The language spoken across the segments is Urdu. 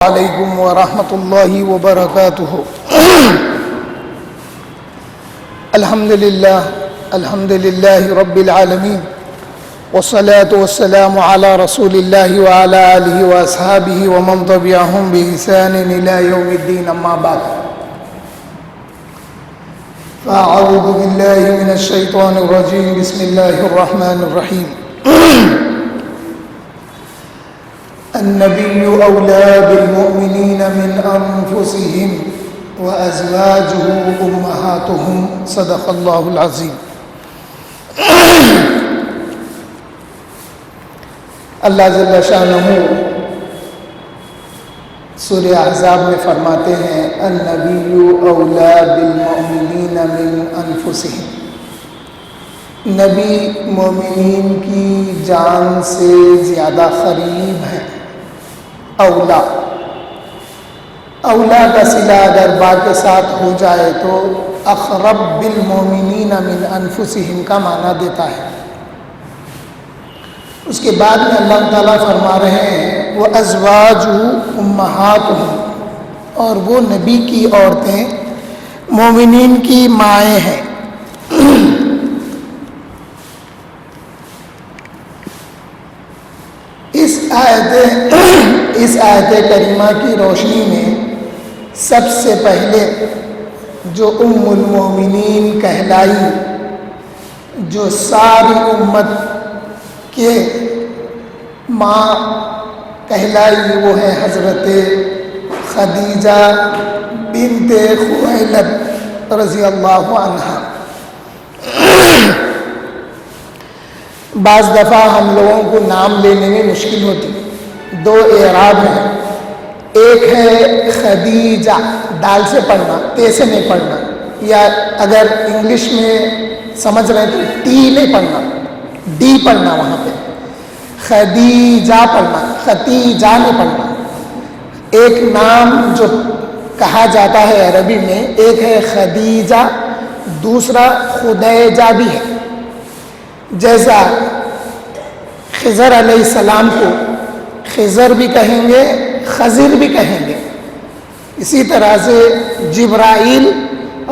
علیکم ورحمۃ اللہ وبرکاتہ۔ الحمد للہ رب العالمین، والصلاة والسلام علی رسول اللہ وعلی آلہ واصحابہ ومن تبعہم بإحسان الی یوم الدین، اما بعد فاعوذ باللہ من الشیطان الرجیم، بسم اللہ الرحمن الرحیم۔ النبی اولی بالمؤمنین من انفسهم وازواجه امہاتهم، صدق اللہ العظیم۔ اللہ جل شانہ سورہ احزاب میں فرماتے ہیں النبی اولی بالمؤمنین من انفسهم، نبی مومنین کی جان سے زیادہ قریب ہیں۔ اولا کا صلہ اگر با کے ساتھ ہو جائے تو اقرب بالمؤمنین من انفسهم کا معنی دیتا ہے۔ اس کے بعد میں اللہ تعالیٰ فرما رہے ہیں وَأَزْوَاجُهُ أُمَّهَاتُهُمْ، اور وہ نبی کی عورتیں مومنین کی مائیں ہیں۔ اس آیت کریمہ کی روشنی میں سب سے پہلے جو ام المومنین کہلائی، جو ساری امت کے ماں کہلائی، وہ ہے حضرت خدیجہ بنت خویلد رضی اللہ عنہا۔ بعض دفعہ ہم لوگوں کو نام لینے میں مشکل ہوتی، دو اعراب ہیں، ایک ہے خدیجہ، دال سے پڑھنا، تے سے نہیں پڑھنا، یا اگر انگلش میں سمجھ رہے تو ٹی نہیں پڑھنا، ڈی پڑھنا، وہاں پہ خدیجہ پڑھنا، ختیجہ نہیں پڑھنا۔ ایک نام جو کہا جاتا ہے عربی میں، ایک ہے خدیجہ، دوسرا خدیجہ بھی ہے۔ جیسا خضر علیہ السلام کو خضر بھی کہیں گے، خضر بھی کہیں گے، اسی طرح سے جبرائیل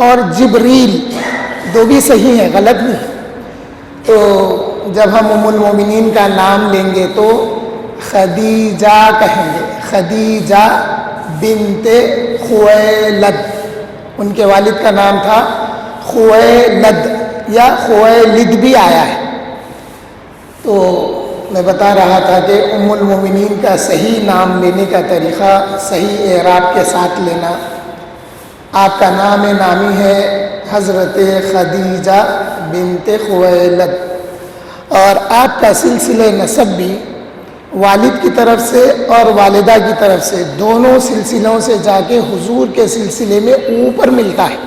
اور جبریل دو بھی صحیح ہیں، غلط نہیں۔ تو جب ہم ام المومنین کا نام لیں گے تو خدیجہ کہیں گے، خدیجہ بنت خویلد، ان کے والد کا نام تھا خویلد یا خویلد بھی آیا ہے۔ تو میں بتا رہا تھا کہ ام المومنین کا صحیح نام لینے کا طریقہ صحیح اعراب کے ساتھ لینا۔ آپ کا نام نامی ہے حضرت خدیجہ بنت خویلد، اور آپ کا سلسلہ نسب بھی والد کی طرف سے اور والدہ کی طرف سے، دونوں سلسلوں سے جا کے حضور کے سلسلے میں اوپر ملتا ہے۔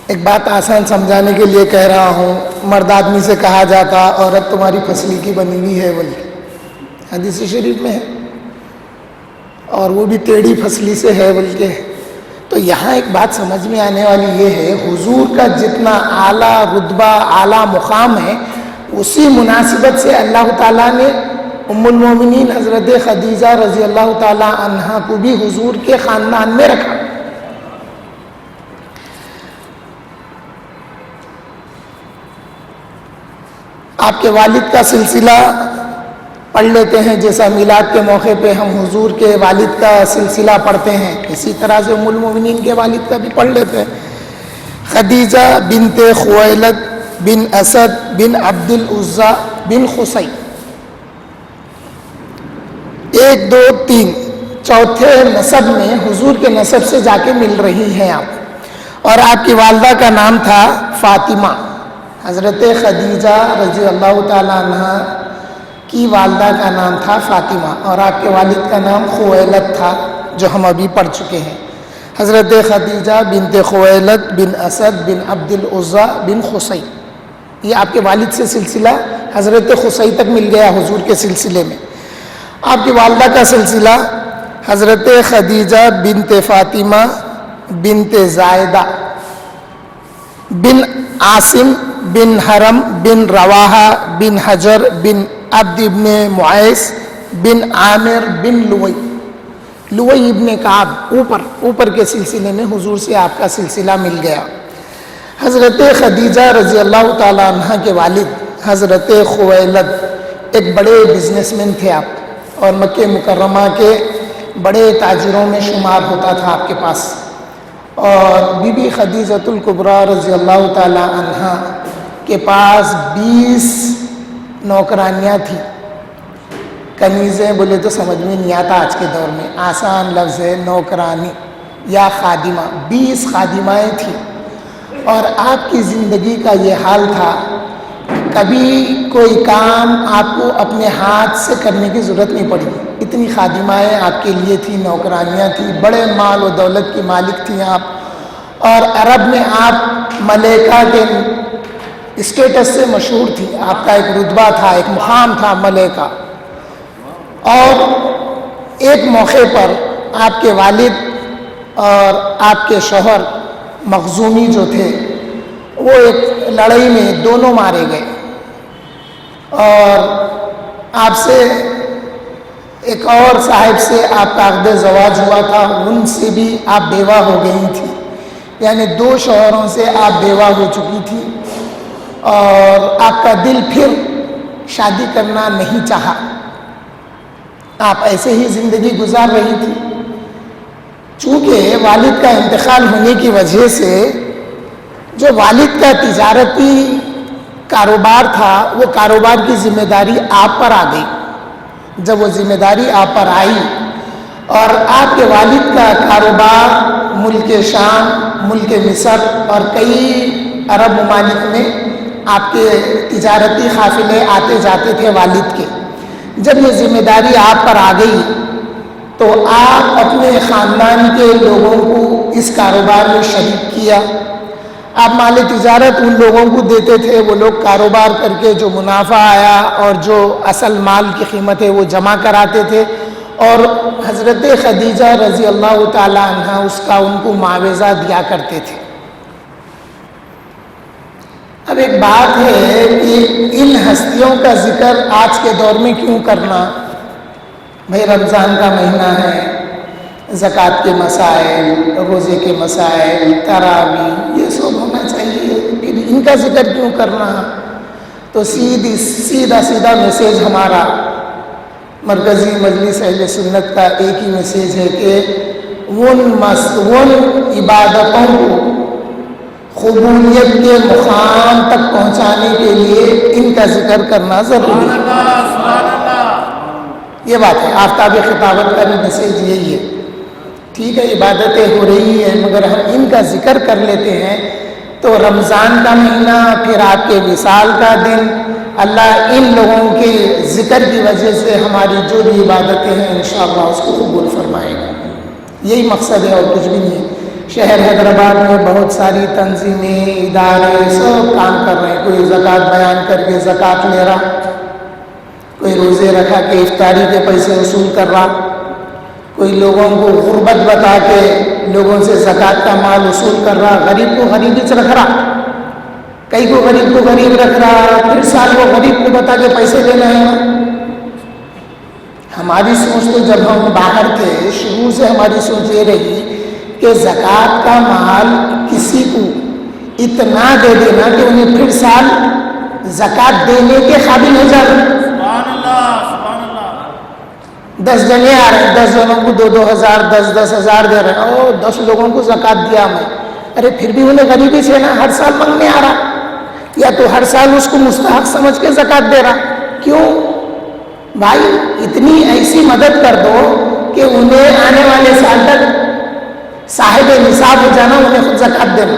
ایک بات آسان سمجھانے کے لیے کہہ رہا ہوں، مرد آدمی سے کہا جاتا عورت تمہاری پھسلی کی بنی ہوئی ہے، بول کے حدیث شریف میں ہے، اور وہ بھی ٹیڑھی پھسلی سے ہے بول کے۔ تو یہاں ایک بات سمجھ میں آنے والی یہ ہے، حضور کا جتنا اعلیٰ رتبہ اعلیٰ مقام ہے، اسی مناسبت سے اللہ تعالیٰ نے ام المومنین حضرت خدیجہ رضی اللہ تعالیٰ عنہا کو بھی حضور کے خاندان میں رکھا۔ آپ کے والد کا سلسلہ پڑھ لیتے ہیں، جیسا میلاد کے موقع پہ ہم حضور کے والد کا سلسلہ پڑھتے ہیں، اسی طرح سے ام المومنین کے والد کا بھی پڑھ لیتے ہیں۔ خدیجہ بنت خویلد بن اسد بن عبد العزیٰ بن قصی، 1 2 3 چوتھے نسب میں حضور کے نسب سے جا کے مل رہی ہیں آپ۔ اور آپ کی والدہ کا نام تھا فاطمہ، حضرت خدیجہ رضی اللہ تعالیٰ عنہ کی والدہ کا نام تھا فاطمہ، اور آپ کے والد کا نام خویلد تھا، جو ہم ابھی پڑھ چکے ہیں۔ حضرت خدیجہ بنت خویلد بن اسد بن عبد العزیٰ بن قصی، یہ آپ کے والد سے سلسلہ حضرت قصی تک مل گیا حضور کے سلسلے میں۔ آپ کی والدہ کا سلسلہ حضرت خدیجہ بنت فاطمہ بنت زائدہ بن عاصم بن حرم بن رواحہ بن حجر بن عبد ابن معیس بن عامر بن لوئی ابن کعب، اوپر کے سلسلے میں حضور سے آپ کا سلسلہ مل گیا۔ حضرت خدیجہ رضی اللہ تعالیٰ عنہ کے والد حضرت خویلد ایک بڑے بزنس مین تھے آپ، اور مکہ مکرمہ کے بڑے تاجروں میں شمار ہوتا تھا آپ کے پاس۔ اور بی بی خدیجۃ الکبریٰ رضی اللہ تعالیٰ عنہ کے پاس 20 نوکرانیاں تھیں۔ کنیزیں بولے تو سمجھ میں نہیں آتا آج کے دور میں، آسان لفظ ہے نوکرانی یا خادمہ، 20 خادمائیں تھیں۔ اور آپ کی زندگی کا یہ حال تھا، کبھی کوئی کام آپ کو اپنے ہاتھ سے کرنے کی ضرورت نہیں پڑی، اتنی خادمائیں آپ کے لیے تھیں، نوکرانیاں تھیں، بڑے مال و دولت کی مالک تھیں آپ، اور عرب میں آپ ملکہ کے اسٹیٹس سے مشہور تھی، آپ کا ایک رتبہ تھا، ایک مقام تھا ملکہ۔ اور ایک موقع پر آپ کے والد اور آپ کے شوہر مخزومی جو تھے وہ ایک لڑائی میں دونوں مارے گئے، اور آپ سے ایک اور صاحب سے آپ کا عقد زواج ہوا تھا، ان سے بھی آپ بیوہ ہو گئی تھی، یعنی 2 شوہروں سے آپ بیوہ ہو چکی تھی، اور آپ کا دل پھر شادی کرنا نہیں چاہا، آپ ایسے ہی زندگی گزار رہی تھی۔ چونکہ والد کا انتقال ہونے کی وجہ سے جو والد کا تجارتی کاروبار تھا، وہ کاروبار کی ذمہ داری آپ پر آ گئی۔ جب وہ ذمہ داری آپ پر آئی اور آپ کے والد کا کاروبار ملک شام، ملک مصر اور کئی عرب ممالک میں آپ کے تجارتی قافلے آتے جاتے تھے والد کے، جب یہ ذمہ داری آپ پر آ گئی تو آپ اپنے خاندان کے لوگوں کو اس کاروبار میں شریک کیا۔ آپ مال تجارت ان لوگوں کو دیتے تھے، وہ لوگ کاروبار کر کے جو منافع آیا اور جو اصل مال کی قیمت ہے وہ جمع کراتے تھے، اور حضرت خدیجہ رضی اللہ تعالی عنہ اس کا ان کو معاوضہ دیا کرتے تھے۔ اب ایک بات ہے کہ ان ہستیوں کا ذکر آج کے دور میں کیوں کرنا؟ بھائی رمضان کا مہینہ ہے، زکوٰۃ کے مسائل، روزے کے مسائل، تراویح، یہ سب ہونا چاہیے، پھر ان کا ذکر کیوں کرنا؟ تو سیدھا میسیج ہمارا مرکزی مجلس اہل سنت کا ایک ہی میسیج ہے کہ ان عبادتوں کو قبولیت کے مقام تک پہنچانے کے لیے ان کا ذکر کرنا ضروری ہے۔ یہ بات ہے، آفتاب خطابت کا بھی میسیج یہی ہے۔ ٹھیک ہے، عبادتیں ہو رہی ہیں، مگر ہم ان کا ذکر کر لیتے ہیں تو رمضان کا مہینہ، پھر آپ کے وصال کا دن، اللہ ان لوگوں کے ذکر کی وجہ سے ہماری جو بھی عبادتیں ہیں انشاءاللہ اس کو قبول فرمائے گا۔ یہی مقصد ہے اور کچھ بھی نہیں ہے۔ شہر حیدرآباد میں بہت ساری تنظیمیں، ادارے سب کام کر رہے ہیں، کوئی زکوٰۃ بیان کر کے زکوٰۃ لے رہا، کوئی روزے رکھا کے افطاری کے پیسے وصول کر رہا، کوئی لوگوں کو غربت بتا کے لوگوں سے زکوٰۃ کا مال وصول کر رہا، غریب کو غریب ہی رکھ رہا، کئی کو غریب رکھ رہا، پھر سال کو غریب کو بتا کے پیسے لینا ہے۔ ہماری سوچ تو جب ہم باہر تھے شروع سے ہماری سوچ یہ رہی کہ زکوٰۃ کا مال کسی کو اتنا دے دینا کہ انہیں پھر سال زکوٰۃ دینے کے قابل ہو جائے۔ 10 جنے آ رہے ہیں، 10 جنوں کو 2,000 10,000 دے رہے ہیں، اور 10 لوگوں کو زکوٰۃ دیا میں، ارے پھر بھی انہیں غریبی سے نا ہر سال مانگنے آ رہا، یا تو ہر سال اس کو مستحق سمجھ کے زکوٰۃ دے رہا۔ کیوں بھائی؟ اتنی ایسی مدد کر دو کہ انہیں آنے والے سال تک صاحب نصاب ہو جانا، انہیں خود زکوٰۃ دینا۔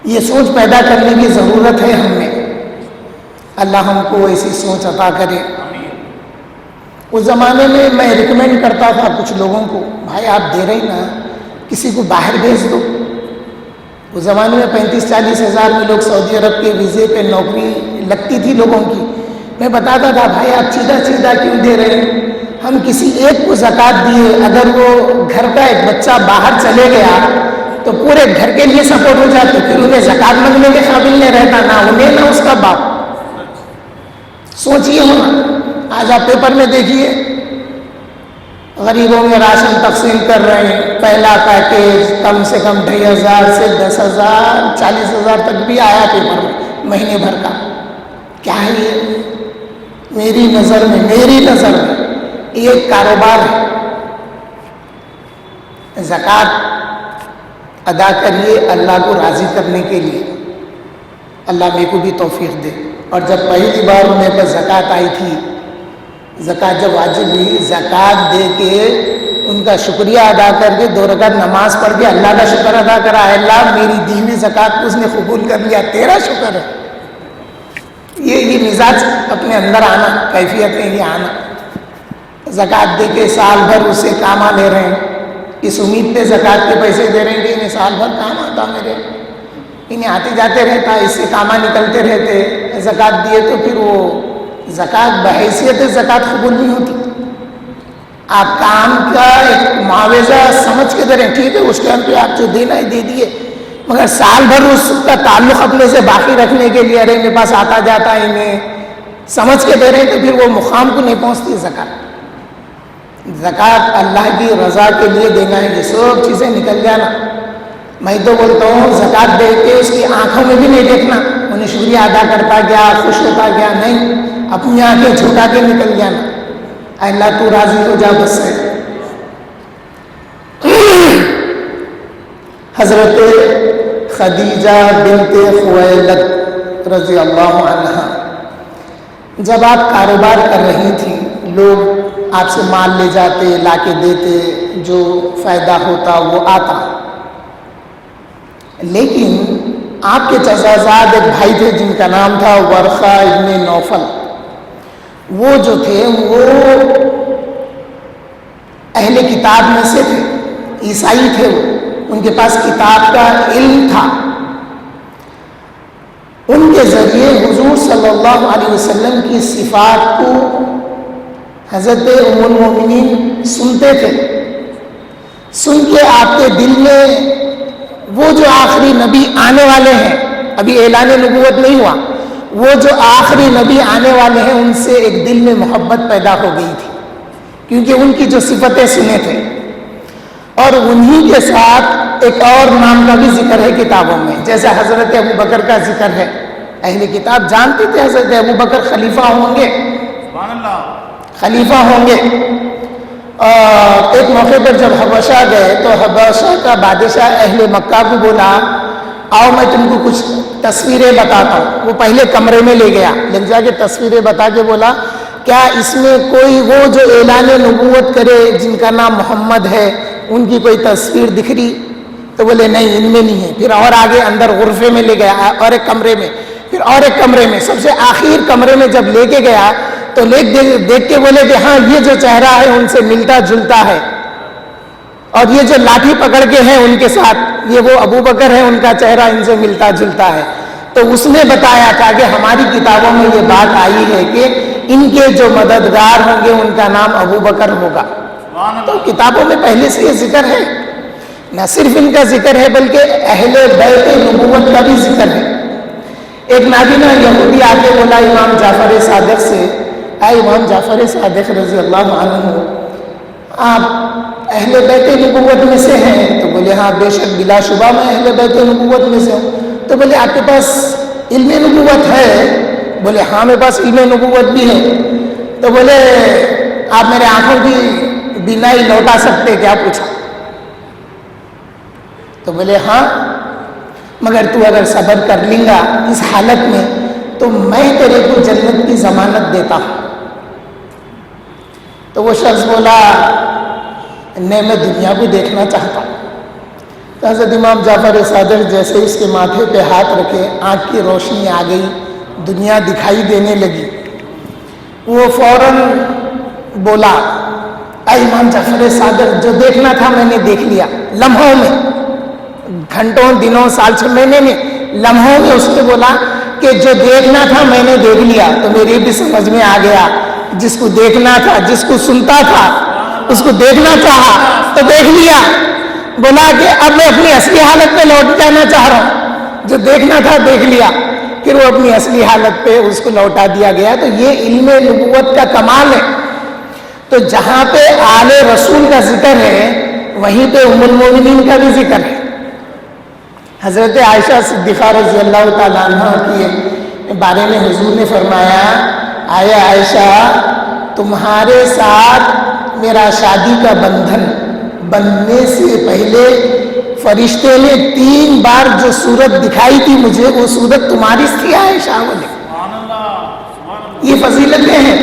یہ سوچ پیدا کرنے کی ضرورت ہے ہم میں، اللہ ہم کو ایسی سوچ عطا کرے۔ اس زمانے میں میں ریکمینڈ کرتا تھا کچھ لوگوں کو، بھائی آپ دے رہے نا، کسی کو باہر بھیج دو۔ اس زمانے میں 35-40 ہزار میں لوگ سعودی عرب کے ویزے پہ نوکری لگتی تھی لوگوں کی۔ میں بتاتا تھا بھائی آپ چیدہ کیوں دے رہے ہیں؟ ہم کسی ایک کو زکوٰۃ دیے، اگر وہ گھر کا ایک بچہ باہر چلے گیا تو پورے گھر کے لیے سپورٹ ہو جاتی، پھر انہیں زکوٰۃ مانگنے کے قابل نہیں رہتا، نہ انہیں نہ اس کا باپ۔ سوچئے ہونا، آج آپ پیپر میں دیکھیے غریبوں میں راشن تقسیم کر رہے ہیں، پہلا پیکیج کم سے کم 2,500 سے 10,000 40,000 تک بھی آیا پیپر میں مہینے بھر کا. کیا ہے یہ؟ میری نظر میں یہ ایک کاروبار ہے. زکوٰۃ ادا کریے اللہ کو راضی کرنے کے لیے. اللہ میرے کو بھی توفیق دے. اور جب پہلی بار میرے پاس زکوٰۃ آئی تھی، زکوٰۃ جب واجب ہوئی، زکوٰۃ دے کے ان کا شکریہ ادا کر کے 2 رکعت نماز پڑھ کے اللہ کا شکر ادا کرا، اللہ میری دی ہوئی زکوٰۃ کو اس نے قبول کر لیا، تیرا شکر ہے. یہ مزاج اپنے اندر آنا، کیفیت میں یہ آنا. زکوٰۃ دے کے سال بھر اس سے کاما لے رہے ہیں، اس امید پہ زکوٰۃ کے پیسے دے رہے ہیں کہ انہیں سال بھر کام آتا میرے، انہیں آتے جاتے رہتا، اس سے کاما نکلتے رہتے. زکوٰۃ دیے تو پھر وہ زکوٰۃ بحیثیت زکوٰۃ قبول نہیں ہوتی. آپ کام کا ایک معاوضہ سمجھ کے دے رہے ہیں، ٹھیک ہے اس ٹائم پہ آپ جو دینا ہے دے دیے، مگر سال بھر اس کا تعلق اپنے سے باقی رکھنے کے لیے ارے میرے پاس آتا جاتا ہے انہیں سمجھ کے دے رہے ہیں، تو پھر وہ مقام کو نہیں پہنچتی زکوٰۃ. زکوٰۃ اللہ کی رضا کے لیے دینا ہے. یہ سب چیزیں نکل جانا. میں تو بولتا ہوں زکوٰۃ دے کے اس کی آنکھوں میں بھی نہیں دیکھنا، انہیں شکریہ ادا کرتا گیا، خوش ہوتا گیا، نہیں، اپنی آنکھیں جھکا کے نکل جانا. اللہ تو راضی ہو جا بس سے. حضرت خدیجہ بنت خویلد رضی اللہ عنہا جب آپ کاروبار کر رہی تھیں، لوگ آپ سے مال لے جاتے، لا کے دیتے، جو فائدہ ہوتا وہ آتا، لیکن آپ کے چچازاد ایک بھائی تھے جن کا نام تھا ورقہ ابن نوفل. وہ جو تھے وہ اہل کتاب میں سے تھے، عیسائی تھے. وہ ان کے پاس کتاب کا علم تھا. ان کے ذریعے حضور صلی اللہ علیہ وسلم کی صفات کو حضرت ام المومنین سنتے تھے. سن کے آپ کے دل میں وہ جو آخری نبی آنے والے ہیں، ابھی اعلان نبوت نہیں ہوا، وہ جو آخری نبی آنے والے ہیں ان سے ایک دل میں محبت پیدا ہو گئی تھی، کیونکہ ان کی جو صفتیں سنے تھے. اور انہی کے ساتھ ایک اور نام کا بھی ذکر ہے کتابوں میں، جیسا حضرت ابو بکر کا ذکر ہے. اہل کتاب جانتے تھے حضرت ابو بکر خلیفہ ہوں گے، سبحان اللہ، خلیفہ ہوں گے. اور ایک موقع پر جب حبشہ گئے تو حبشہ کا بادشاہ اہل مکہ کو بولا آؤ میں تم کو کچھ تصویریں بتاتا ہوں. وہ پہلے کمرے میں لے گیا، لے جا کے تصویریں بتا کے بولا کیا اس میں کوئی وہ جو اعلان نبوت کرے جن کا نام محمد ہے ان کی کوئی تصویر دکھ رہی؟ تو بولے نہیں ان میں نہیں ہے. پھر اور آگے اندر غرفے میں لے گیا، اور ایک کمرے میں، پھر اور ایک کمرے میں، سب سے آخر کمرے میں جب لے کے گیا تو دیکھ کے بولے کہ ہاں یہ جو چہرہ ہے ان سے ملتا جلتا ہے، اور یہ جو لاٹھی پکڑ کے ہیں ان کے ساتھ یہ وہ ابو بکر ہے، ان کا چہرہ ان سے ملتا جلتا ہے. تو اس نے بتایا تھا کہ ہماری کتابوں میں یہ بات آئی ہے کہ ان کے جو مددگار ہوں گے ان کا نام ابو بکر ہوگا. تو کتابوں میں پہلے سے یہ ذکر ہے، نہ صرف ان کا ذکر ہے بلکہ اہل بیت نبوت کا بھی ذکر ہے. ایک نابینا یہودی آ کے بولا امام جعفر صادق سے، اے امام جعفر صادق رضی اللہ عنہ آپ اہل بیت نبوت میں سے ہیں؟ تو بولے ہاں بے شک بلا شبہ میں اہل بیت نبوت میں سے ہوں. تو بولے آپ کے پاس علم نبوت ہے؟ بولے ہاں میرے پاس علم نبوت بھی ہے. تو بولے آپ میرے آنکھوں کی بینائی لوٹا سکتے کیا؟ پوچھا. تو بولے ہاں مگر تو اگر صبر کر لیں گا اس حالت میں تو میں تیرے کو جنت کی ضمانت دیتا ہوں. تو وہ شخص بولا نہیں میں دنیا کو دیکھنا چاہتا ہوں. تو حضرت امام جعفر صادق جیسے اس کے ماتھے پہ ہاتھ رکھے آنکھ کی روشنی آ گئی، دنیا دکھائی دینے لگی. وہ فوراً بولا اے امام جعفر صادق جو دیکھنا تھا میں نے دیکھ لیا، لمحوں میں، گھنٹوں دنوں سال 6 مہینے میں، لمحوں میں. اس نے بولا کہ جو دیکھنا تھا میں نے دیکھ لیا. تو میری بھی سمجھ میں آ گیا جس کو دیکھنا تھا، جس کو سنتا تھا اس کو دیکھنا چاہا تو دیکھ لیا. بولا کہ اب میں اپنی اصلی حالت میں لوٹ جانا چاہ رہا ہوں، جو دیکھنا تھا دیکھ لیا. پھر وہ اپنی اصلی حالت پہ اس کو لوٹا دیا گیا. تو یہ علم نبوت کا کمال ہے. تو جہاں پہ آل رسول کا ذکر ہے وہیں پہ ام المومنین کا بھی ذکر ہے. حضرت عائشہ صدیقہ رضی اللہ تعالیٰ عنہ کے بارے میں حضور نے فرمایا، آئے عائشہ تمہارے ساتھ میرا شادی کا بندھن بننے سے پہلے فرشتے نے 3 بار جو صورت دکھائی تھی مجھے، وہ صورت تمہاری تھی عائشہ. بولے یہ فضیلتیں ہیں.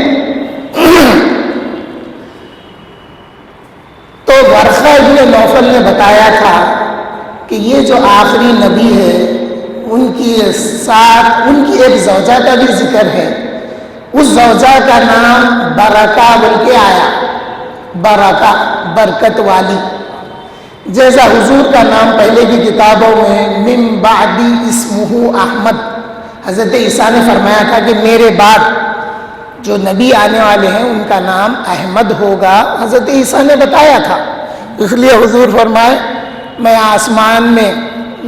تو ورقہ ابن نوفل نے بتایا تھا کہ یہ جو آخری نبی ہے ان کی ساتھ ان کی ایک زوجہ کا بھی ذکر ہے. اس زوجہ کا نام برکہ بول کے آیا، برکہ برکت والی، جیسا حضور کا نام پہلے کی کتابوں میں من بعدی اسمہ احمد. حضرت عیسیٰ نے فرمایا تھا کہ میرے بعد جو نبی آنے والے ہیں ان کا نام احمد ہوگا. حضرت عیسیٰ نے بتایا تھا. اس لیے حضور فرمائے میں آسمان میں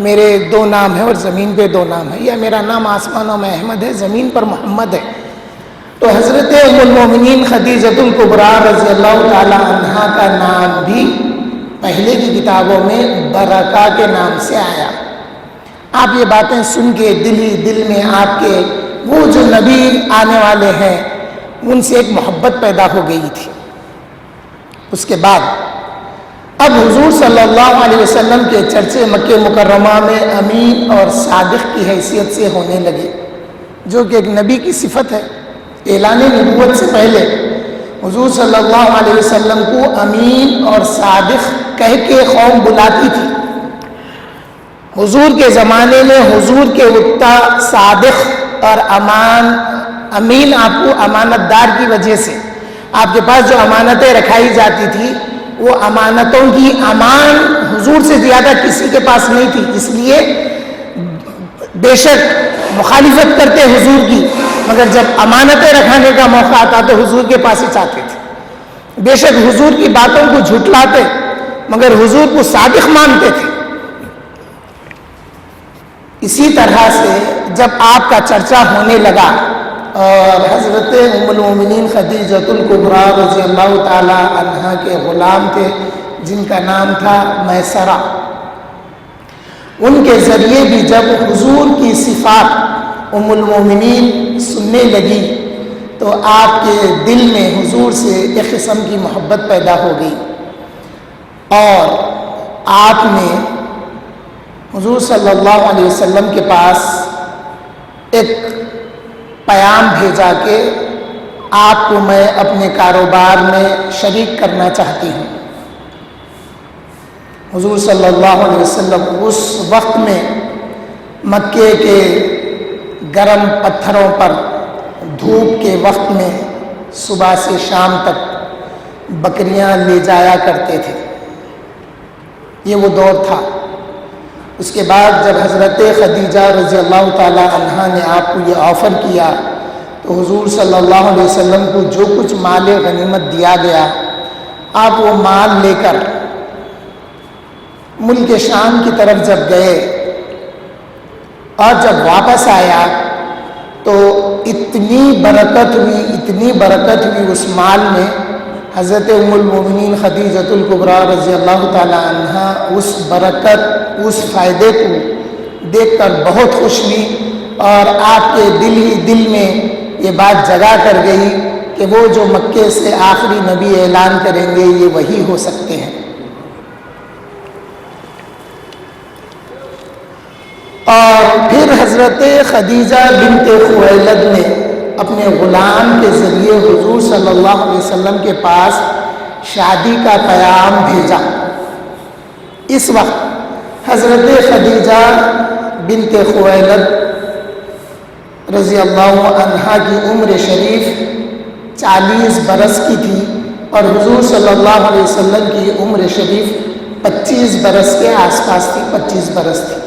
میرے 2 نام ہیں اور زمین پہ 2 نام ہیں، یا میرا نام آسمانوں میں احمد ہے، زمین پر محمد ہے. تو حضرت ام المومنین خدیجۃ الکبریٰ رضی اللہ تعالی عنہا کا نام بھی پہلے کی کتابوں میں برکہ کے نام سے آیا. آپ یہ باتیں سن کے دل میں آپ کے وہ جو نبی آنے والے ہیں ان سے ایک محبت پیدا ہو گئی تھی. اس کے بعد اب حضور صلی اللہ علیہ وسلم کے چرچے مکہ مکرمہ میں امین اور صادق کی حیثیت سے ہونے لگے، جو کہ ایک نبی کی صفت ہے. اعلان نبوت سے پہلے حضور صلی اللہ علیہ وسلم کو امین اور صادق کہہ کے قوم بلاتی تھی. حضور کے زمانے میں حضور کے اتّا صادق اور امین آپ کو امانت دار کی وجہ سے، آپ کے پاس جو امانتیں رکھائی جاتی تھی وہ امانتوں کی امان حضور سے زیادہ کسی کے پاس نہیں تھی. اس لیے بے شک مخالفت کرتے حضور کی، مگر جب امانتیں رکھانے کا موقع آتا تو حضور کے پاس ہی چاہتے تھے. بے شک حضور کی باتوں کو جھٹلاتے مگر حضور کو صادق مانتے تھے. اسی طرح سے جب آپ کا چرچا ہونے لگا اور حضرت ام المومنین خدیجۃ الکبریٰ رضی اللہ تعالی عنہا کے غلام تھے جن کا نام تھا میسرہ، ان کے ذریعے بھی جب حضور کی صفات ام المومنین سننے لگی تو آپ کے دل میں حضور سے ایک قسم کی محبت پیدا ہو گئی اور آپ نے حضور صلی اللہ علیہ وسلم کے پاس ایک پیام بھیجا کہ آپ کو میں اپنے کاروبار میں شریک کرنا چاہتی ہوں. حضور صلی اللہ علیہ وسلم اس وقت میں مکے کے گرم پتھروں پر دھوپ کے وقت میں صبح سے شام تک بکریاں لے جایا کرتے تھے. یہ وہ دور تھا. اس کے بعد جب حضرت خدیجہ رضی اللہ تعالی عنہا نے آپ کو یہ آفر کیا تو حضور صلی اللہ علیہ وسلم کو جو کچھ مال غنیمت دیا گیا آپ وہ مال لے کر ملک شام کی طرف جب گئے اور جب واپس آیا تو اتنی برکت ہوئی اس مال میں. حضرت ام المومنین خدیجۃ الکبریٰ رضی اللہ تعالی عنہا اس برکت اس فائدے کو دیکھ کر بہت خوش ہوئی اور آپ کے دل میں یہ بات جگا کر گئی کہ وہ جو مکے سے آخری نبی اعلان کریں گے یہ وہی ہو سکتے ہیں. اور پھر حضرت خدیجہ بنت خویلد نے اپنے غلام کے ذریعے حضور صلی اللہ علیہ وسلم کے پاس شادی کا پیام بھیجا. اس وقت حضرت خدیجہ بنت خویلد رضی اللہ عنہا کی عمر شریف 40 برس کی تھی اور حضور صلی اللہ علیہ وسلم کی عمر شریف 25 برس کے آس پاس تھی، 25 برس تھی.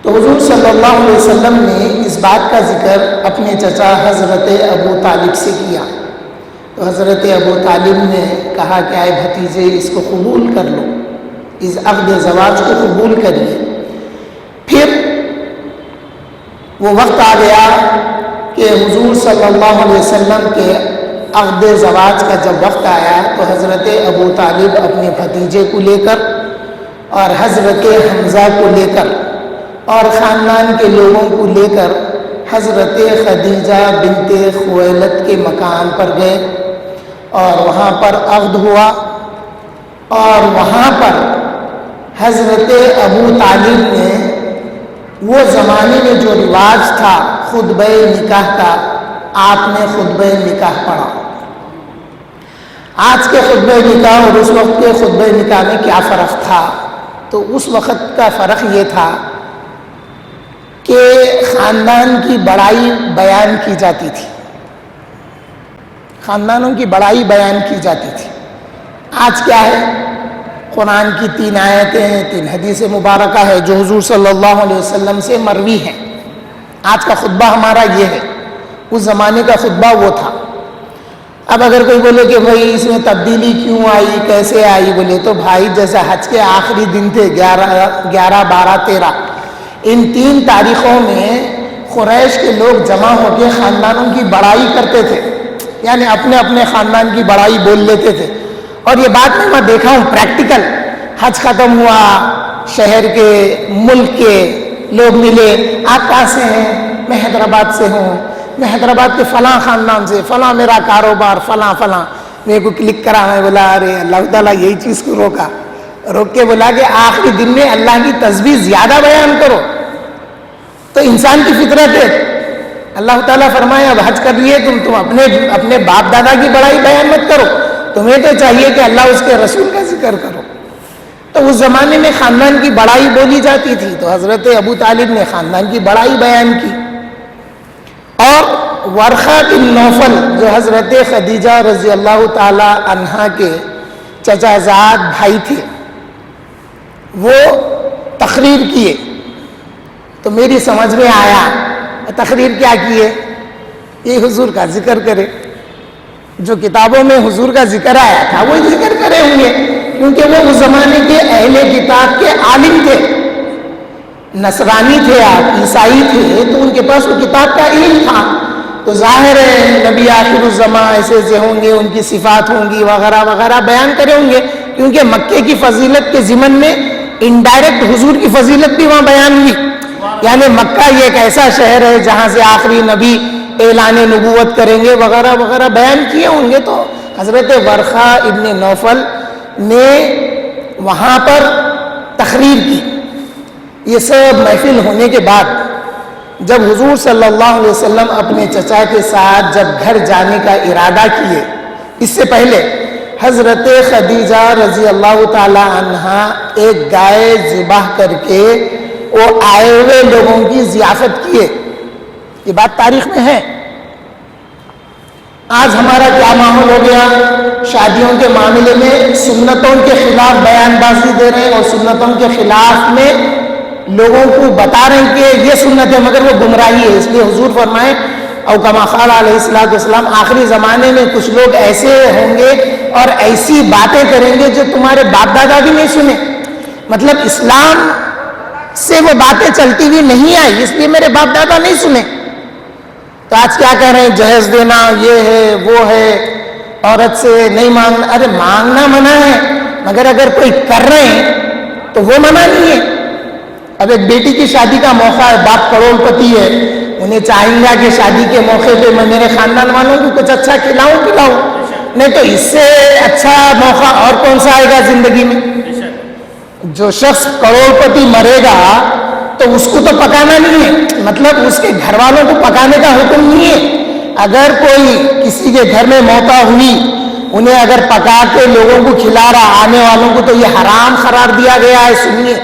تو حضور صلی اللہ علیہ وسلم نے اس بات کا ذکر اپنے چچا حضرت ابو طالب سے کیا. تو حضرت ابو طالب نے کہا کہ اے بھتیجے اس کو قبول کر لو، اس عقد زواج کو قبول کریے. پھر وہ وقت آ گیا کہ حضور صلی اللہ علیہ وسلم کے عقد زواج کا جب وقت آیا تو حضرت ابو طالب اپنے بھتیجے کو لے کر اور حضرت حمزہ کو لے کر اور خاندان کے لوگوں کو لے کر حضرت خدیجہ بنت خویلد کے مکان پر گئے اور وہاں پر عقد ہوا، اور وہاں پر حضرت ابو طالب نے وہ زمانے میں جو رواج تھا خطبہ نکاح کا، آپ نے خطبہ نکاح پڑھا۔ آج کے خطبہ نکاح اور اس وقت کے خطبہ نکاح میں کیا فرق تھا؟ تو اس وقت کا فرق یہ تھا کہ خاندان کی بڑائی بیان کی جاتی تھی، خاندانوں کی بڑائی بیان کی جاتی تھی۔ آج کیا ہے؟ قرآن کی 3 آیتیں ہیں، 3 حدیث مبارکہ ہے جو حضور صلی اللہ علیہ وسلم سے مروی ہیں۔ آج کا خطبہ ہمارا یہ ہے، اس زمانے کا خطبہ وہ تھا۔ اب اگر کوئی بولے کہ بھائی اس میں تبدیلی کیوں آئی، کیسے آئی، بولے تو بھائی جیسا حج کے آخری دن تھے 11 12 13، ان 3 تاریخوں میں قریش کے لوگ جمع ہو کے خاندانوں کی بڑائی کرتے تھے، یعنی اپنے اپنے خاندان کی بڑائی بول لیتے تھے۔ اور یہ بات میں دیکھا ہوں پریکٹیکل، حج ختم ہوا، شہر کے ملک کے لوگ ملے، آپ کہاں سے ہیں؟ میں حیدرآباد سے ہوں، میں حیدرآباد کے فلاں خاندان سے، فلاں میرا کاروبار، فلاں میرے کو کلک کرا۔ میں بولا ارے اللہ تعالیٰ یہی چیز کو روک کے بولا کہ آخری دن میں اللہ کی تسبیح زیادہ بیان کرو۔ تو انسان کی فطرت ہے، اللہ تعالیٰ فرمائے اب حج کر لیے تم اپنے باپ دادا کی بڑائی بیان مت کرو، تمہیں تو چاہیے کہ اللہ اس کے رسول کا ذکر کرو۔ تو اس زمانے میں خاندان کی بڑائی بولی جاتی تھی، تو حضرت ابو طالب نے خاندان کی بڑائی بیان کی۔ اور ورقہ بن نوفل جو حضرت خدیجہ رضی اللہ تعالی عنہا کے چچا زاد بھائی تھے، وہ تقریر کیے۔ تو میری سمجھ میں آیا تقریر کیا کیے؟ یہ حضور کا ذکر کرے، جو کتابوں میں حضور کا ذکر آیا تھا وہ ذکر کرے ہوں گے، کیونکہ وہ اس زمانے کے اہل کتاب کے عالم تھے، نصرانی تھے، آپ عیسائی تھے، تو ان کے پاس وہ کتاب کا علم تھا۔ تو ظاہر ہے نبی آخر الزماں ایسے ایسے ہوں گے، ان کی صفات ہوں گی وغیرہ وغیرہ بیان کرے ہوں گے، کیونکہ مکے کی فضیلت کے ضمن میں انڈائریکٹ حضور کی فضیلت بھی وہاں بیان ہوئی۔ یعنی مکہ یہ ایک ایسا شہر ہے جہاں سے آخری نبی اعلان نبوت کریں گے وغیرہ وغیرہ بیان کیے ہوں گے۔ تو حضرت ورقہ ابن نوفل نے وہاں پر تقریر کی۔ یہ سب محفل ہونے کے بعد جب حضور صلی اللہ علیہ وسلم اپنے چچا کے ساتھ جب گھر جانے کا ارادہ کیے، اس سے پہلے حضرت خدیجہ رضی اللہ تعالی عنہا ایک گائے ذبح کر کے وہ آئے ہوئے لوگوں کی ضیافت کیے۔ یہ بات تاریخ میں ہے۔ آج ہمارا کیا ماحول ہو گیا؟ شادیوں کے معاملے میں سنتوں کے خلاف بیان بازی دے رہے ہیں، اور سنتوں کے خلاف میں لوگوں کو بتا رہے ہیں کہ یہ سنت ہے، مگر وہ گمراہی ہے۔ اس لیے حضور فرمائے او کما قال علیہ السلام، آخری زمانے میں کچھ لوگ ایسے ہوں گے اور ایسی باتیں کریں گے جو تمہارے باپ دادا بھی نہیں سنے۔ مطلب اسلام سے وہ باتیں چلتی ہوئی نہیں آئی، اس لیے میرے باپ دادا نہیں سنے۔ تو آج کیا کہہ رہے ہیں؟ جہیز دینا یہ ہے وہ ہے، عورت سے نہیں مانگنا۔ ارے مانگنا منع ہے، مگر اگر کوئی کر رہے ہیں تو وہ منع نہیں ہے۔ اب ایک بیٹی کی شادی کا موقع ہے، باپ کروڑ پتی ہے، انہیں چاہیں گا کہ شادی کے موقع پہ میں میرے خاندان والوں کو کچھ اچھا پلاؤں، نہیں تو اس سے اچھا موقع اور کون سا آئے گا زندگی میں؟ جو شخص کروڑ پتی مرے گا تو اس کو تو پکانا نہیں ہے، مطلب اس کے گھر والوں کو پکانے کا حکم نہیں ہے۔ اگر کوئی کسی کے گھر میں موتا ہوئی، انہیں اگر پکا کے لوگوں کو کھلا رہا، آنے والوں کو، تو یہ حرام قرار دیا گیا ہے۔ سنیے،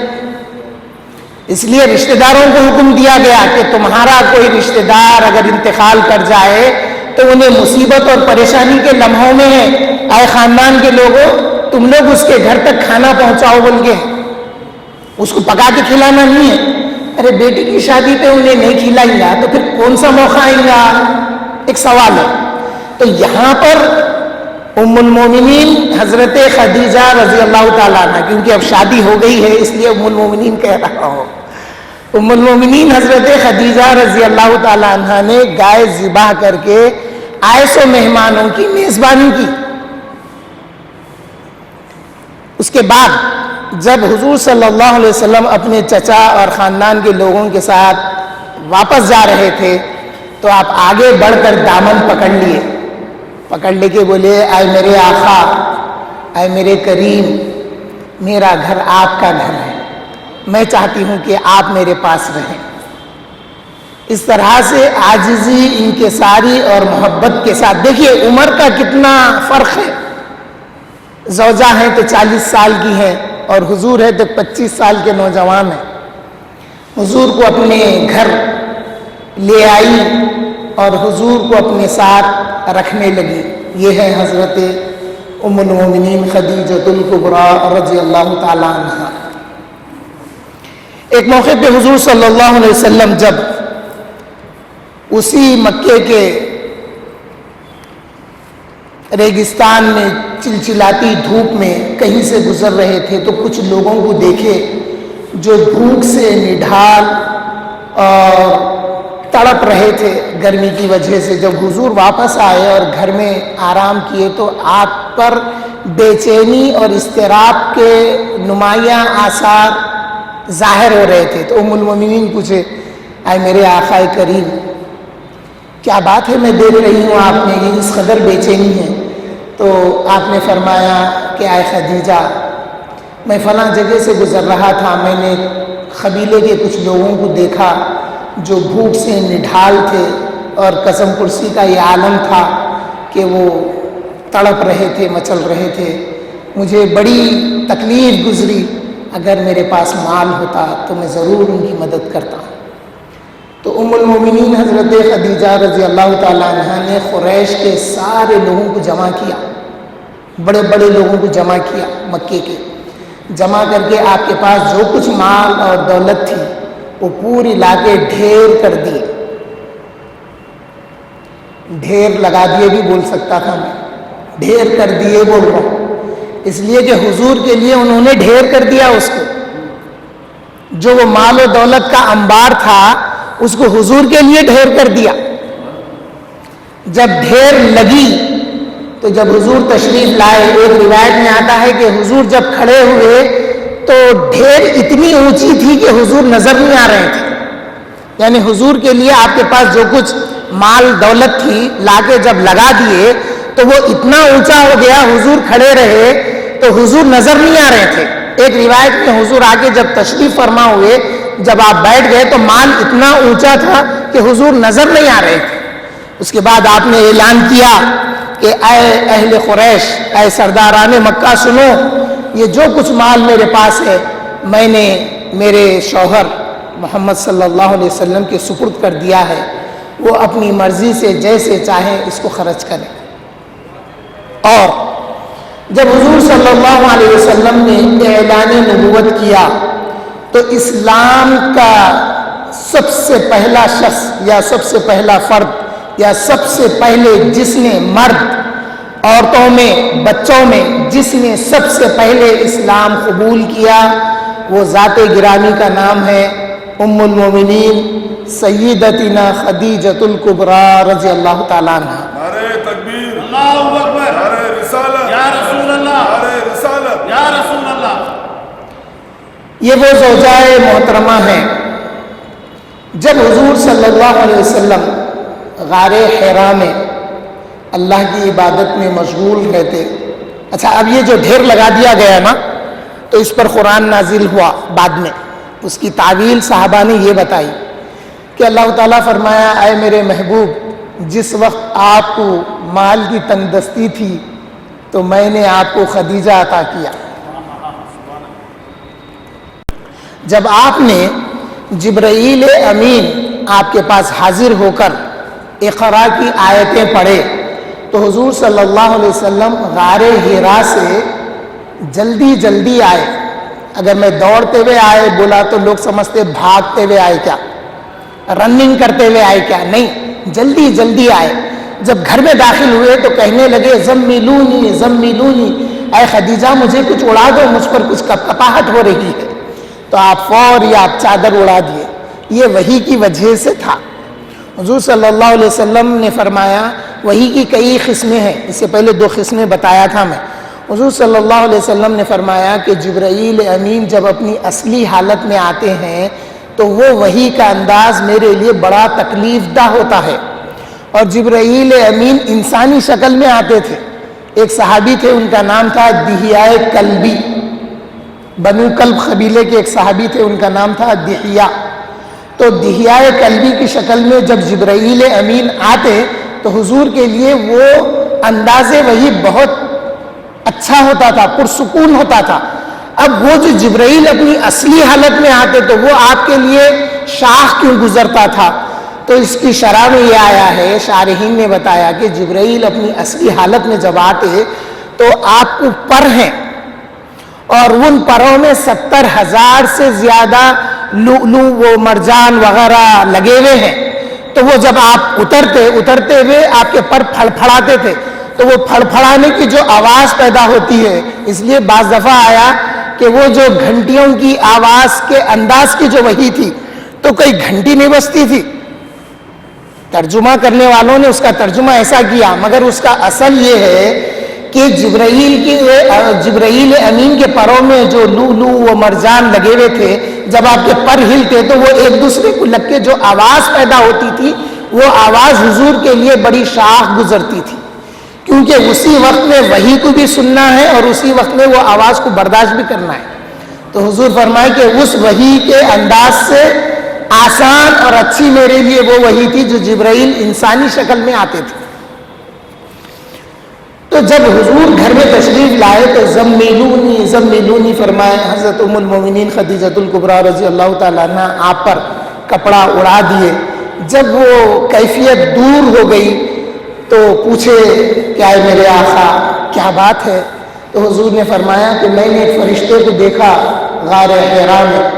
اس لیے رشتہ داروں کو حکم دیا گیا کہ تمہارا کوئی رشتہ دار اگر انتقال کر جائے تو انہیں مصیبت اور پریشانی کے لمحوں میں ہے، اے خاندان کے لوگوں تم لوگ اس کے گھر تک کھانا پہنچاؤ بول کے، اس کو پکا کے کھلانا نہیں ہے۔ ارے بیٹی کی شادی پہ انہیں نہیں کھلائیں گا تو پھر کون سا موقع آئے گا؟ ایک سوال ہے۔ تو یہاں پر ام المومنین حضرت خدیجہ رضی اللہ تعالیٰ عنہ، کیونکہ اب شادی ہو گئی ہے اس لیے ام المومنین کہہ رہا ہوں، ام المومنین حضرت خدیجہ رضی اللہ تعالی عنہ نے گائے ذبح کر کے آئے سو مہمانوں کی میزبانی کی. اس کے بعد جب حضور صلی اللہ علیہ وسلم اپنے چچا اور خاندان کے لوگوں کے ساتھ واپس جا رہے تھے تو آپ آگے بڑھ کر دامن پکڑ لے کے بولے اے میرے آقا، اے میرے کریم، میرا گھر آپ کا گھر ہے، میں چاہتی ہوں کہ آپ میرے پاس رہیں. اس طرح سے عاجزی، انکساری اور محبت کے ساتھ. دیکھیے عمر کا کتنا فرق ہے. زوجہ ہیں تو 40 سال کی ہیں اور حضور ہے تو 25 سال کے نوجوان ہیں. حضور کو اپنے گھر لے آئی اور حضور کو اپنے ساتھ رکھنے لگی. یہ ہے حضرت ام المومنین خدیجۃ الکبریٰ رضی اللہ تعالی عنہا. ایک موقع پہ حضور صلی اللہ علیہ وسلم جب اسی مکے کے ریگستان میں چلچلاتی دھوپ میں کہیں سے گزر رہے تھے تو کچھ لوگوں کو دیکھے جو بھوک سے نڈھال اور تڑپ رہے تھے گرمی کی وجہ سے. جب حضور واپس آئے اور گھر میں آرام کیے تو آپ پر بے چینی اور اضطراب کے نمایاں آثار ظاہر ہو رہے تھے. تو ام المومنین پوچھے اے میرے آقا کریم، کیا بات ہے؟ میں دیکھ رہی ہوں آپ میں یہ اس قدر بے چینی ہے. تو آپ نے فرمایا کہ اے خدیجہ، میں فلاں جگہ سے گزر رہا تھا، میں نے قبیلے کے کچھ لوگوں کو دیکھا جو بھوک سے نڈھال تھے اور قسم کرسی کا یہ عالم تھا کہ وہ تڑپ رہے تھے، مچل رہے تھے. مجھے بڑی تکلیف گزری. اگر میرے پاس مال ہوتا تو میں ضرور ان کی مدد کرتا. تو ام المومنین حضرت خدیجہ رضی اللہ تعالی عنہ نے قریش کے سارے لوگوں کو جمع کیا، بڑے بڑے لوگوں کو جمع کیا، مکے کے جمع کر کے آپ کے پاس جو کچھ مال اور دولت تھی وہ پوری لا کے ڈھیر کر دیے. ڈھیر لگا دیے بھی بول سکتا تھا میں، ڈھیر کر دیے بول رہا ہوں اس لیے کہ حضور کے لیے انہوں نے ڈھیر کر دیا. اس کو جو وہ مال و دولت کا انبار تھا اس کو حضور کے لیے ڈھیر کر دیا. جب ڈھیر لگی تو جب حضور تشریف لائے، ایک روایت میں آتا ہے کہ حضور جب کھڑے ہوئے تو ڈھیر اتنی اونچی تھی کہ حضور نظر نہیں آ رہے تھے. یعنی حضور کے لیے آپ کے پاس جو کچھ مال دولت تھی لا کے جب لگا دیے تو وہ اتنا اونچا ہو گیا، حضور کھڑے رہے تو حضور نظر نہیں آ رہے تھے. ایک روایت میں حضور آ کے جب تشریف فرما ہوئے، جب آپ بیٹھ گئے تو مال اتنا اونچا تھا کہ حضور نظر نہیں آ رہے تھے. اس کے بعد آپ نے اعلان کیا کہ اے اہل قریش، اے سرداران مکہ سنو، یہ جو کچھ مال میرے پاس ہے میں نے میرے شوہر محمد صلی اللہ علیہ وسلم کے سپرد کر دیا ہے، وہ اپنی مرضی سے جیسے چاہیں اس کو خرچ کریں. اور جب حضور صلی اللہ علیہ وسلم نے اعلان نبوت کیا تو اسلام کا سب سے پہلا شخص یا سب سے پہلا فرد یا سب سے پہلے جس نے، مرد، عورتوں میں، بچوں میں جس نے سب سے پہلے اسلام قبول کیا وہ ذات گرامی کا نام ہے ام المومنین سیدتنا خدیجۃ الکبریٰ رضی اللہ تعالیٰ عنہ. نعرہ تکبیر، اللہ اکبر، نعرہ رسالت، یا رسول اللہ، نعرہ رسالت، یا رسول اللہ. یہ وہ زوجہ محترمہ ہیں جب حضور صلی اللہ علیہ وسلم غار حرا میں اللہ کی عبادت میں مشغول رہتے. اچھا، اب یہ جو ڈھیر لگا دیا گیا نا تو اس پر قرآن نازل ہوا بعد میں. اس کی تعویل صحابہ نے یہ بتائی کہ اللہ تعالیٰ فرمایا اے میرے محبوب، جس وقت آپ کو مال کی تنگدستی تھی تو میں نے آپ کو خدیجہ عطا کیا. جب آپ نے جبرائیل امین آپ کے پاس حاضر ہو کر اقرا کی آیتیں پڑھے تو حضور صلی اللہ علیہ وسلم غار حرا سے جلدی جلدی آئے. اگر میں دوڑتے ہوئے آئے بولا تو لوگ سمجھتے بھاگتے ہوئے آئے کیا، رننگ کرتے ہوئے آئے کیا، نہیں، جلدی جلدی آئے. جب گھر میں داخل ہوئے تو کہنے لگے زمیلونی زمیلونی، اے خدیجہ مجھے کچھ اڑا دو، مجھ پر کچھ کپاہٹ ہو رہی ہے. تو آپ فوری آپ چادر اڑا دیے. یہ وحی کی وجہ سے تھا۔ حضور صلی اللہ علیہ وسلم نے فرمایا وحی کی کئی قسمیں ہیں، اس سے پہلے 2 قسمیں بتایا تھا میں۔ حضور صلی اللہ علیہ وسلم نے فرمایا کہ جبرائیل امین جب اپنی اصلی حالت میں آتے ہیں تو وہ وحی کا انداز میرے لیے بڑا تکلیف دہ ہوتا ہے، اور جبرائیل امین انسانی شکل میں آتے تھے۔ ایک صحابی تھے، ان کا نام تھا دحیہ کلبی، بنو کلب قبیلے کے ایک صحابی تھے، ان کا نام تھا دحیہ۔ تو دحیہ کلبی کی شکل میں جب جبرائیل امین آتے تو حضور کے لیے وہ انداز وحی بہت اچھا ہوتا تھا، پرسکون ہوتا تھا۔ اب وہ جو جبرائیل اپنی اصلی حالت میں آتے تو وہ آپ کے لیے شاخ کیوں گزرتا تھا؟ تو اس کی شرح میں یہ آیا ہے، شارحین نے بتایا کہ جبرائیل اپنی اصلی حالت میں جب آتے تو آپ کو پر ہیں، اور ان پروں میں 70,000 سے زیادہ لؤلؤ و مرجان وغیرہ لگے ہوئے ہیں۔ تو وہ جب آپ اترتے ہوئے آپ کے پر پھڑپھڑاتے تھے، تو وہ پھڑپھڑانے کی جو آواز پیدا ہوتی ہے، اس لیے بعض دفعہ آیا کہ وہ جو گھنٹیوں کی آواز کے انداز کی جو وحی تھی تو کوئی گھنٹی نہیں بجتی تھی، ترجمہ کرنے والوں نے اس کا ترجمہ ایسا کیا، مگر اس کا اصل یہ ہے کہ جبرائیل امین کے پروں میں جو لؤلؤ و مرجان لگے ہوئے تھے، جب آپ کے پر ہلتے تو وہ ایک دوسرے کو لگ کے جو آواز پیدا ہوتی تھی، وہ آواز حضور کے لیے بڑی شاخ گزرتی تھی، کیونکہ اسی وقت میں وحی کو بھی سننا ہے اور اسی وقت میں وہ آواز کو برداشت بھی کرنا ہے۔ تو حضور فرمائے کہ اس وحی کے انداز سے آسان اور اچھی میرے لیے وہ وحی تھی جو جبرائیل انسانی شکل میں آتے تھے۔ تو جب حضور گھر میں تشریف لائے تو زمیلونی فرمائے، حضرت ام المومنین خدیجۃ الکبریٰ رضی اللہ تعالیٰ عنہ آپ پر کپڑا اڑا دیے۔ جب وہ کیفیت دور ہو گئی تو پوچھے کیا ہے میرے آقا، کیا بات ہے؟ تو حضور نے فرمایا کہ میں نے ایک فرشتے کو دیکھا غار حرا میں،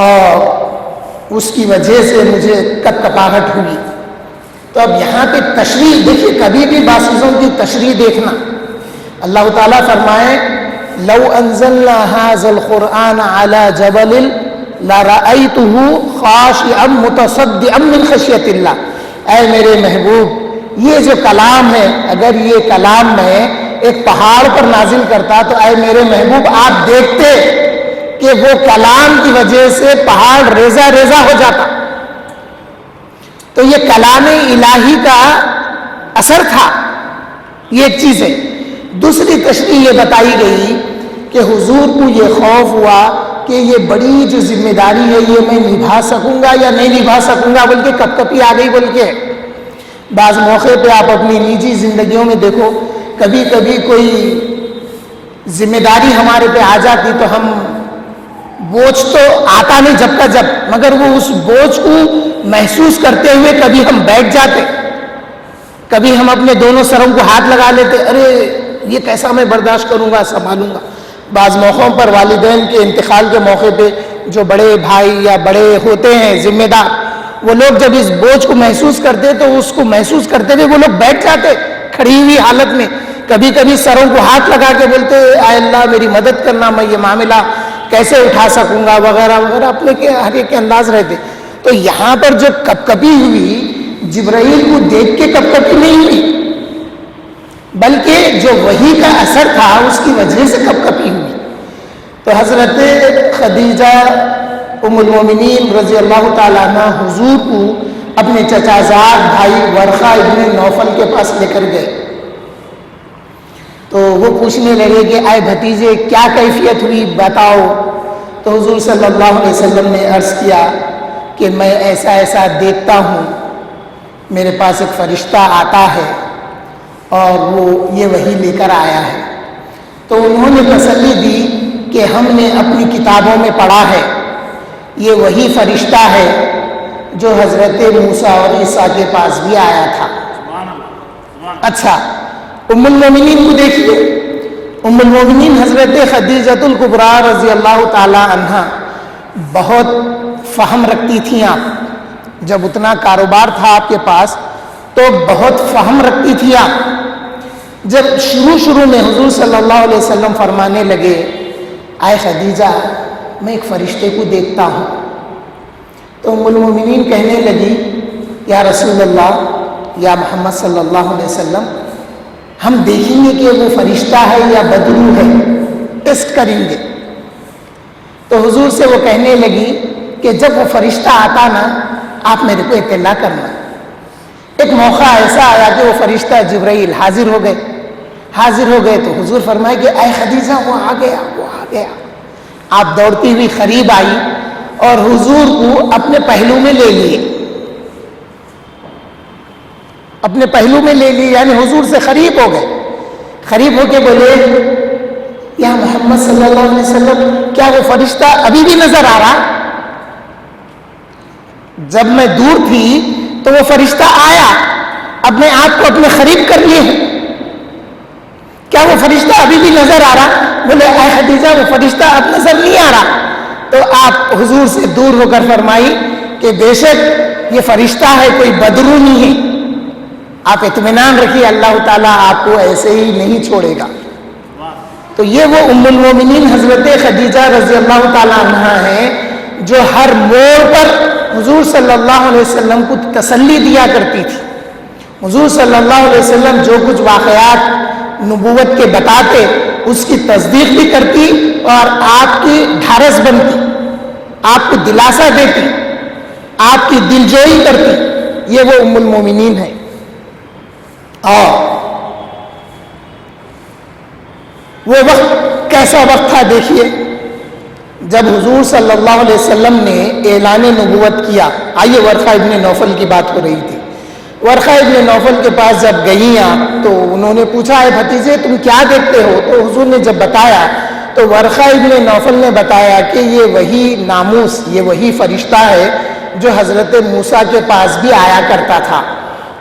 اور اس کی وجہ سے مجھے کپکپاہٹ ہوئی۔ تو اب یہاں پہ تشریح دیکھیے، کبھی بھی باسیزوں کی تشریح دیکھنا۔ اللہ تعالیٰ فرمائے لو انزلنا هذا القرآن على جبل لرأيته خاشعا متصدعا من خشية اللہ۔ اے میرے محبوب، یہ جو کلام ہے، اگر یہ کلام میں ایک پہاڑ پر نازل کرتا تو اے میرے محبوب آپ دیکھتے کہ وہ کلام کی وجہ سے پہاڑ ریزہ ریزہ ہو جاتا۔ تو یہ کلام الہی کا اثر تھا، یہ ایک چیز ہے۔ دوسری تشریح یہ بتائی گئی کہ حضور کو یہ خوف ہوا کہ یہ بڑی جو ذمہ داری ہے یہ میں نبھا سکوں گا یا نہیں نبھا سکوں گا، بلکہ کپکپی آ گئی۔ بول کے بعض موقع پہ آپ اپنی نجی زندگیوں میں دیکھو، کبھی کبھی کوئی ذمہ داری ہمارے پہ آ جاتی تو ہم بوجھ تو آتا نہیں جب کا جب، مگر وہ اس بوجھ کو محسوس کرتے ہوئے کبھی ہم بیٹھ جاتے، کبھی ہم اپنے دونوں سروں کو ہاتھ لگا لیتے، ارے یہ کیسا میں برداشت کروں گا، سنبھالوں گا۔ بعض موقعوں پر والدین کے انتقال کے موقع پہ جو بڑے بھائی یا بڑے ہوتے ہیں ذمہ دار، وہ لوگ جب اس بوجھ کو محسوس کرتے تو اس کو محسوس کرتے ہوئے وہ لوگ بیٹھ جاتے کھڑی ہوئی حالت میں، کبھی کبھی سروں کو ہاتھ لگا کے بولتے اے اللہ میری مدد کرنا، میں یہ معاملہ کیسے اٹھا سکوں گا وغیرہ وغیرہ، اپنے کے ہر ایک کے انداز رہتے۔ تو یہاں پر جو کپکپی ہوئی، جبرائیل کو دیکھ کے کپکپی نہیں ہوئی، بلکہ جو وحی کا اثر تھا اس کی وجہ سے کپکپی ہوئی۔ تو حضرت خدیجہ ام المومنین رضی اللہ تعالیٰ عنہ حضور کو اپنے چچا زاد بھائی ورقہ ابن نوفل کے پاس لے کر گئے، تو وہ پوچھنے لگے کہ اے بھتیجے کیا کیفیت ہوئی بتاؤ۔ تو حضور صلی اللہ علیہ وسلم نے عرض کیا کہ میں ایسا ایسا دیکھتا ہوں، میرے پاس ایک فرشتہ آتا ہے اور وہ یہ وحی لے کر آیا ہے۔ تو انہوں نے تسلی دی کہ ہم نے اپنی کتابوں میں پڑھا ہے یہ وہی فرشتہ ہے جو حضرت موسیٰ اور عیسیٰ کے پاس بھی آیا تھا۔ اچھا، ام المومنین کو دیکھیے، ام المومنین حضرت خدیجۃ الکبریٰ رضی اللہ تعالی عنہ بہت فہم رکھتی تھیں۔ آپ جب اتنا کاروبار تھا آپ کے پاس تو بہت فہم رکھتی تھی آپ۔ جب شروع میں حضور صلی اللہ علیہ وسلم فرمانے لگے اے خدیجہ میں ایک فرشتے کو دیکھتا ہوں، تو ام المومنین کہنے لگی یا رسول اللہ، یا محمد صلی اللہ علیہ وسلم، ہم دیکھیں گے کہ وہ فرشتہ ہے یا بدرو ہے، ٹیسٹ کریں گے۔ تو حضور سے وہ کہنے لگی کہ جب وہ فرشتہ آتا نا آپ میرے کو اطلاع کرنا۔ ایک موقع ایسا آیا کہ وہ فرشتہ جبرائیل حاضر ہو گئے تو حضور فرمائے کہ اے خدیجہ وہ آ گیا۔ آپ دوڑتی ہوئی قریب آئی اور حضور کو اپنے پہلو میں لے لیے، یعنی حضور سے قریب ہو گئے۔ قریب ہو کے بولے یا محمد صلی اللہ علیہ وسلم، کیا وہ فرشتہ ابھی بھی نظر آ رہا؟ جب میں دور تھی تو وہ فرشتہ آیا، اپنے آپ کو اپنے قریب کر لیے، کیا وہ فرشتہ ابھی بھی نظر آ رہا؟ بولے اے خدیجہ وہ فرشتہ اب نظر نہیں آ رہا۔ تو آپ حضور سے دور ہو کر فرمائی کہ بے شک یہ فرشتہ ہے، کوئی بدرو نہیں ہے، آپ اطمینان رکھیے، اللہ تعالیٰ آپ کو ایسے ہی نہیں چھوڑے گا۔ تو یہ وہ ام المومنین حضرت خدیجہ رضی اللہ تعالیٰ عنہ ہیں جو ہر موڑ پر حضور صلی اللہ علیہ وسلم کو تسلی دیا کرتی تھی۔ حضور صلی اللہ علیہ وسلم جو کچھ واقعات نبوت کے بتاتے اس کی تصدیق بھی کرتی اور آپ کی ڈھارس بنتی، آپ کو دلاسا دیتی، آپ کی دلجوئی کرتی۔ یہ وہ ام المومنین ہے۔ اور وہ وقت کیسا وقت تھا دیکھیے، جب حضور صلی اللہ علیہ وسلم نے اعلان نبوت کیا۔ آئیے ورقہ ابن نوفل کی بات ہو رہی تھی، ورقہ ابن نوفل کے پاس جب گئیں تو انہوں نے پوچھا ہے بھتیجے تم کیا دیکھتے ہو؟ تو حضور نے جب بتایا تو ورقہ ابن نوفل نے بتایا کہ یہ وہی ناموس، یہ وہی فرشتہ ہے جو حضرت موسیٰ کے پاس بھی آیا کرتا تھا،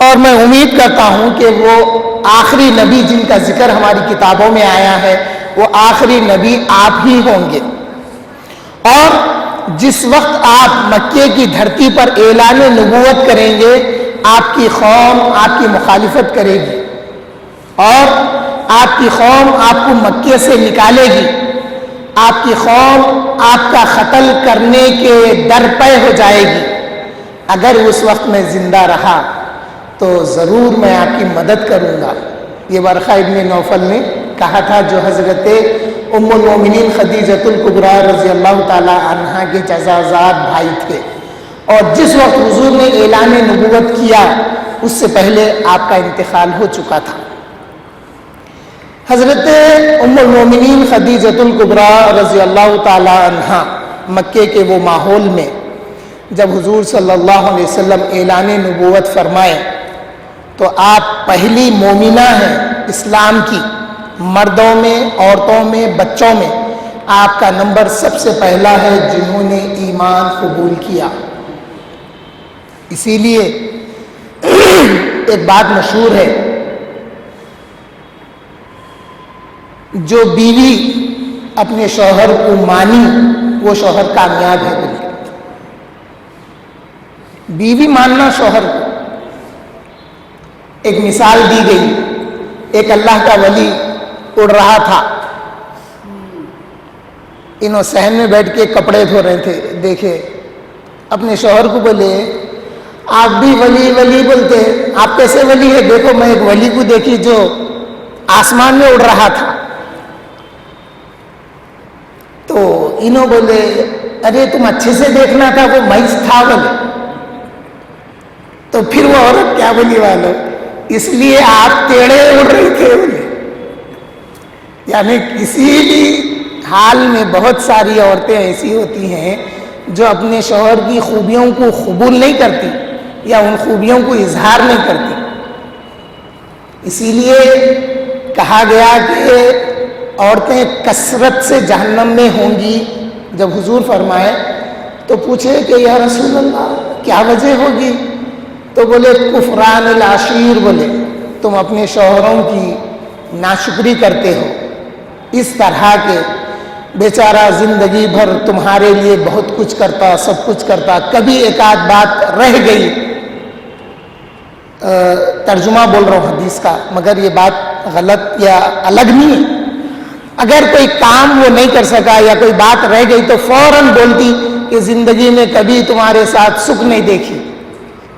اور میں امید کرتا ہوں کہ وہ آخری نبی جن کا ذکر ہماری کتابوں میں آیا ہے وہ آخری نبی آپ ہی ہوں گے۔ اور جس وقت آپ مکے کی دھرتی پر اعلان نبوت کریں گے آپ کی قوم آپ کی مخالفت کرے گی، اور آپ کی قوم آپ کو مکے سے نکالے گی، آپ کی قوم آپ کا قتل کرنے کے درپے ہو جائے گی۔ اگر اس وقت میں زندہ رہا تو ضرور میں آپ کی مدد کروں گا۔ یہ ورقہ ابن نوفل نے کہا تھا جو حضرت ام المومنین خدیجۃ الکبریٰ رضی اللہ تعالی عنہا کے چچازاد بھائی تھے، اور جس وقت حضور نے اعلان نبوت کیا اس سے پہلے آپ کا انتقال ہو چکا تھا۔ حضرت ام المومنین خدیجۃ الکبریٰ رضی اللہ تعالی عنہا مکے کے وہ ماحول میں جب حضور صلی اللہ علیہ وسلم اعلان نبوت فرمائے تو آپ پہلی مومنہ ہیں اسلام کی، مردوں میں، عورتوں میں، بچوں میں آپ کا نمبر سب سے پہلا ہے جنہوں نے ایمان قبول کیا۔ اسی لیے ایک بات مشہور ہے، جو بیوی اپنے شوہر کو مانی وہ شوہر کامیاب ہے۔ بلکہ بیوی ماننا شوہر کو، ایک مثال دی گئی، ایک اللہ کا ولی اڑ رہا تھا، انہوں صحن میں بیٹھ کے کپڑے دھو رہے تھے، دیکھے اپنے شوہر کو بولے آپ بھی ولی ولی بولتے، آپ کیسے ولی ہے؟ دیکھو میں ایک ولی کو دیکھی جو آسمان میں اڑ رہا تھا۔ تو انہوں بولے ارے تم اچھے سے دیکھنا تھا، وہ محض تھا بولے۔ تو پھر وہ عورت کیا بولی والو، اس لیے آپ ٹیڑھے اڑ رہے تھے بولے۔ یعنی کسی بھی حال میں بہت ساری عورتیں ایسی ہوتی ہیں جو اپنے شوہر کی خوبیوں کو قبول نہیں کرتی یا ان خوبیوں کو اظہار نہیں کرتی۔ اسی لیے کہا گیا کہ عورتیں کثرت سے جہنم میں ہوں گی۔ جب حضور فرمائے تو پوچھے کہ یا رسول اللہ کیا وجہ ہوگی؟ تو بولے کفران العشیر، بولے تم اپنے شوہروں کی ناشکری کرتے ہو، اس طرح کے بیچارہ زندگی بھر تمہارے لیے بہت کچھ کرتا، سب کچھ کرتا، کبھی ایک آدھ بات رہ گئی، ترجمہ بول رہا ہوں حدیث کا، مگر یہ بات غلط یا الگ نہیں ہے۔ اگر کوئی کام وہ نہیں کر سکا یا کوئی بات رہ گئی تو فوراً بولتی کہ زندگی میں کبھی تمہارے ساتھ سکھ نہیں دیکھی.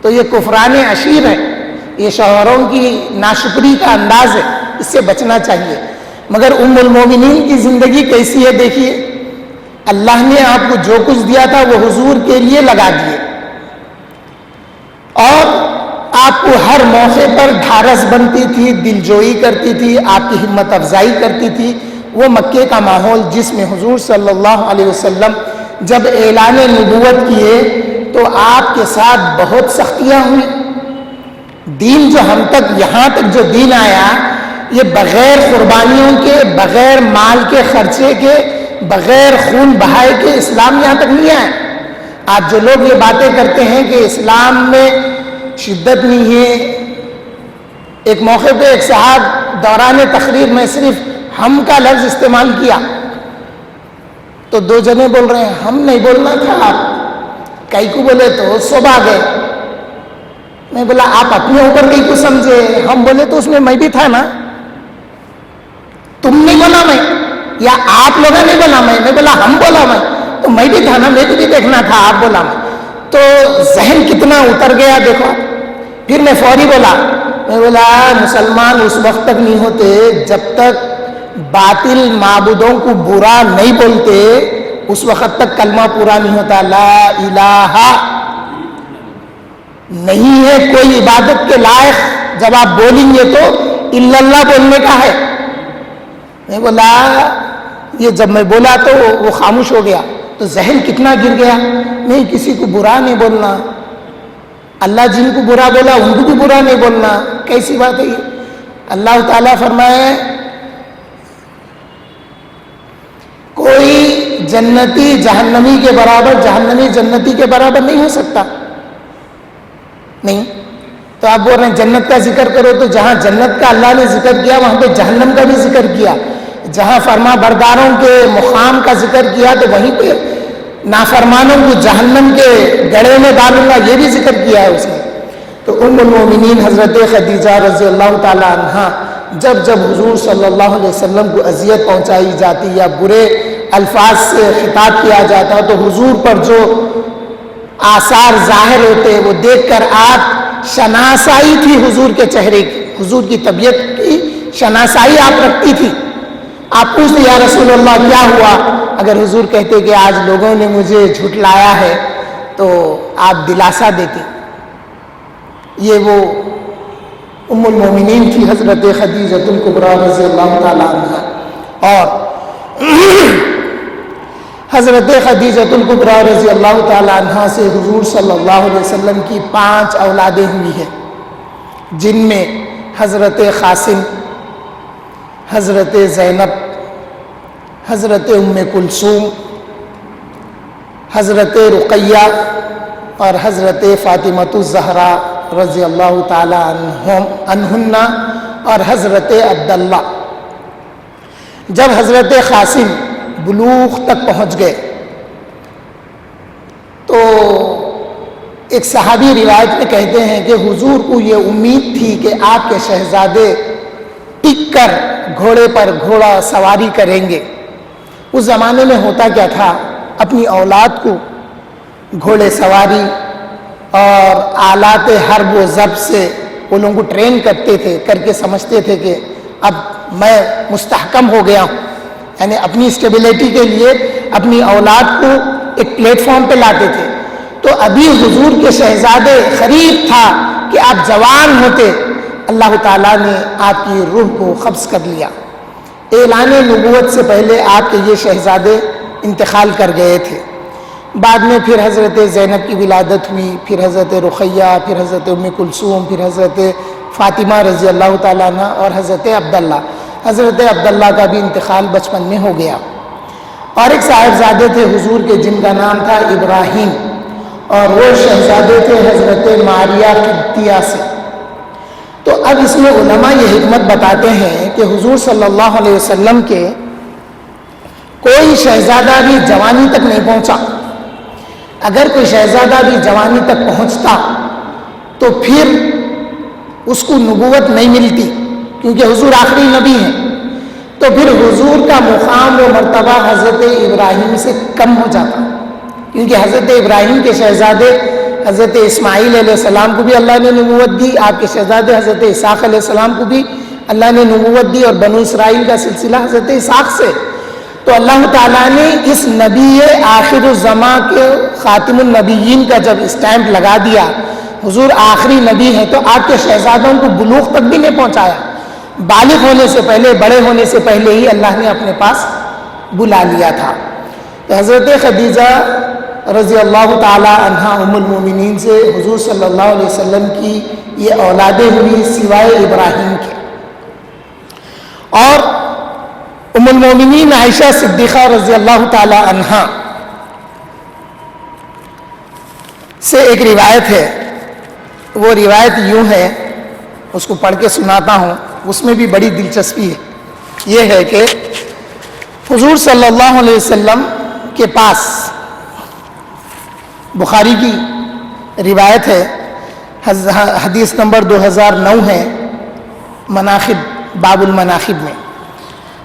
تو یہ کفران عشیر ہے, یہ شوہروں کی ناشکری کا انداز ہے, اس سے بچنا چاہیے. مگر ام المومنین کی زندگی کیسی ہے دیکھیے, اللہ نے آپ کو جو کچھ دیا تھا وہ حضور کے لیے لگا دیے, اور آپ کو ہر موقع پر ڈھارس بنتی تھی, دلجوئی کرتی تھی, آپ کی ہمت افزائی کرتی تھی. وہ مکے کا ماحول جس میں حضور صلی اللہ علیہ وسلم جب اعلان نبوت کیے تو آپ کے ساتھ بہت سختیاں ہوئی. دین جو ہم تک یہاں تک جو دین آیا, یہ بغیر قربانیوں کے, بغیر مال کے خرچے کے, بغیر خون بہائے کے اسلام یہاں تک نہیں آیا. آج جو لوگ یہ باتیں کرتے ہیں کہ اسلام میں شدت نہیں ہے, ایک موقع پہ ایک صاحب دوران تقریر میں صرف ہم کا لفظ استعمال کیا تو 2 جنے بول رہے ہیں ہم نہیں بولنا تھا, آپ کئی کو بولے تو صبح گئے. میں بولا آپ اپنے اوپر کئی کو سمجھے, ہم بولے تو اس میں بھی تھا نا, تم نہیں بولا میں, یا آپ لوگوں نے بولا میں بولا ہم بولا میں, تو میں بھی تھا نا, میرے کو بھی دیکھنا تھا, آپ بولا میں. تو ذہن کتنا اتر گیا دیکھو. پھر میں فوری بولا, میں بولا مسلمان اس وقت تک نہیں ہوتے جب تک باطل معبودوں کو برا نہیں بولتے, اس وقت تک کلمہ پورا نہیں ہوتا. لا الہ نہیں ہے کوئی عبادت کے لائق, جب آپ بولیں گے تو الا اللہ بولنے کا ہے. میں بولا یہ جب میں بولا تو وہ خاموش ہو گیا. تو ذہن کتنا گر گیا, نہیں کسی کو برا نہیں بولنا, اللہ جن کو برا بولا ان کو بھی برا نہیں بولنا, کیسی بات ہے یہ. اللہ تعالیٰ فرمائے کوئی جنتی جہنمی کے برابر, جہنمی جنتی کے برابر نہیں ہو سکتا. نہیں تو آپ بول رہے ہیں جنت کا ذکر کرو, تو جہاں جنت کا اللہ نے ذکر کیا وہاں پہ جہنم کا بھی ذکر کیا. جہاں فرما برداروں کے مقام کا ذکر کیا تو وہیں پہ نافرمانوں کو جہنم کے گڑھے میں ڈالوں گا, یہ بھی ذکر کیا ہے اس نے. تو ام المومنین حضرت خدیجہ رضی اللہ تعالی عنہا جب جب حضور صلی اللہ علیہ وسلم کو اذیت پہنچائی جاتی یا برے الفاظ سے خطاب کیا جاتا تو حضور پر جو آثار ظاہر ہوتے وہ دیکھ کر آپ شناسائی تھی حضور کے چہرے کی, حضور کی طبیعت کی شناسائی آپ رکھتی تھی. آپ پوچھتے یا رسول اللہ کیا ہوا, اگر حضور کہتے کہ آج لوگوں نے مجھے جھٹلایا ہے تو آپ دلاسا دیتی. یہ وہ ام المومنین تھی حضرت خدیجہ الکبریٰ رضی اللہ تعالیٰ عنہ. اور حضرت خدیجہ الکبریٰ رضی اللہ تعالیٰ عنہ سے حضور صلی اللہ علیہ وسلم کی 5 اولادیں ہوئی ہیں, جن میں حضرت قاسم, حضرت زینب, حضرت ام کلثوم, حضرت رقیہ اور حضرت فاطمۃ الزہرا رضی اللہ تعالی عنہن, اور حضرت عبداللہ. جب حضرت قاسم بلوغ تک پہنچ گئے تو ایک صحابی روایت میں کہتے ہیں کہ حضور کو یہ امید تھی کہ آپ کے شہزادے ٹک کر گھوڑے پر گھوڑا سواری کریں گے. اس زمانے میں ہوتا کیا تھا, اپنی اولاد کو گھوڑے سواری اور آلات حرب و ضبط سے وہ لوگوں کو ٹرین کرتے تھے, کر کے سمجھتے تھے کہ اب میں مستحکم ہو گیا ہوں, یعنی اپنی اسٹیبلٹی کے لیے اپنی اولاد کو ایک پلیٹ فارم پہ لاتے تھے. تو ابھی حضور کے شہزادے قریب تھا کہ آپ جوان ہوتے, اللہ تعالیٰ نے آپ کی روح کو قبض کر لیا. اعلان نبوت سے پہلے آپ کے یہ شہزادے انتقال کر گئے تھے. بعد میں پھر حضرت زینب کی ولادت ہوئی, پھر حضرت رقیہ, پھر حضرت ام کلثوم, پھر حضرت فاطمہ رضی اللہ تعالیٰ عنہ اور حضرت عبداللہ. حضرت عبداللہ کا بھی انتقال بچپن میں ہو گیا. اور ایک صاحبزادے تھے حضور کے جن کا نام تھا ابراہیم, اور وہ شہزادے تھے حضرت ماریہ قبطیہ سے. تو اب اس میں علماء یہ حکمت بتاتے ہیں کہ حضور صلی اللہ علیہ وسلم کے کوئی شہزادہ بھی جوانی تک نہیں پہنچا. اگر کوئی شہزادہ بھی جوانی تک پہنچتا تو پھر اس کو نبوت نہیں ملتی, کیونکہ حضور آخری نبی ہیں. تو پھر حضور کا مقام و مرتبہ حضرت ابراہیم سے کم ہو جاتا, کیونکہ حضرت ابراہیم کے شہزادے حضرت اسماعیل علیہ السلام کو بھی اللہ نے نبوت دی، آپ کے شہزادے حضرت اسحاق علیہ السلام کو بھی اللہ نے نبوت دی، اور بنو اسرائیل کا سلسلہ حضرت اسحاق سے. تو اللہ تعالیٰ نے اس نبی آخر الزماں کے خاتم النبیین کا جب اسٹیمپ لگا دیا، حضور آخری نبی ہے، تو آپ کے شہزادوں کو بلوغ تک بھی نہیں پہنچایا، بالغ ہونے سے پہلے، بڑے ہونے سے پہلے ہی اللہ نے اپنے پاس بلا لیا تھا. تو حضرت خدیجہ رضی اللہ تعالی عنہا ام المومنین سے حضور صلی اللہ علیہ وسلم کی یہ اولادیں ہوئی سوائے ابراہیم کے. اور ام المومنین عائشہ صدیقہ رضی اللہ تعالی عنہا سے ایک روایت ہے، وہ روایت یوں ہے، اس کو پڑھ کے سناتا ہوں، اس میں بھی بڑی دلچسپی ہے. یہ ہے کہ حضور صلی اللہ علیہ وسلم کے پاس، بخاری کی روایت ہے، حدیث نمبر 2009 ہے، مناقب، باب المناقب میں،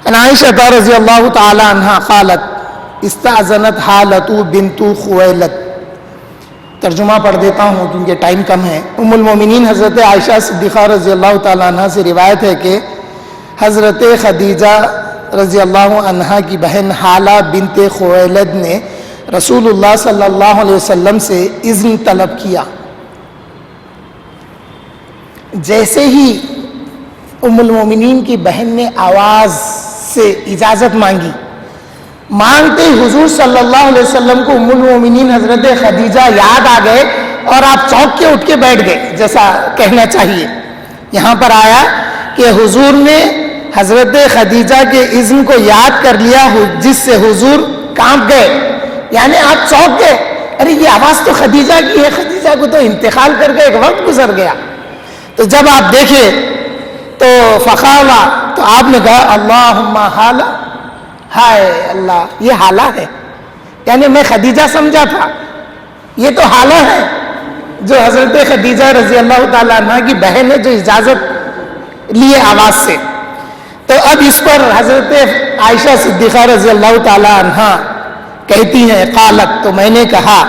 ان عائشہ رضی اللہ تعالی عنہا قالت استأذنت حالۃ بنت خویلد. ترجمہ پڑھ دیتا ہوں کیونکہ ٹائم کم ہے. ام المومنین حضرت عائشہ صدیقہ رضی اللہ تعالی عنہ سے روایت ہے کہ حضرت خدیجہ رضی اللہ عنہا کی بہن حالہ بنت خویلد نے رسول اللہ صلی اللہ علیہ وسلم سے اذن طلب کیا. جیسے ہی ام المومنین کی بہن نے آواز سے اجازت مانگی، مانگتے حضور صلی اللہ علیہ وسلم کو ام المومنین حضرت خدیجہ یاد آ گئے اور آپ چونک کے اٹھ کے بیٹھ گئے، جیسا کہنا چاہیے. یہاں پر آیا کہ حضور نے حضرت خدیجہ کے اذن کو یاد کر لیا، جس سے حضور کانپ گئے، یعنی آپ چونک گئے، ارے یہ آواز تو خدیجہ کی ہے، خدیجہ کو تو انتقال کر کے ایک وقت گزر گیا. تو جب آپ دیکھے تو فقالا، تو آپ نے کہا اللہم حالہ، ہائے اللہ یہ حالہ ہے، یعنی میں خدیجہ سمجھا تھا، یہ تو حالہ ہے جو حضرت خدیجہ رضی اللہ تعالیٰ عنہ کی بہن ہے، جو اجازت لیے آواز سے. تو اب اس پر حضرت عائشہ صدیقہ رضی اللہ تعالیٰ عنہ کہتی ہیں قالت، تو میں نے کہا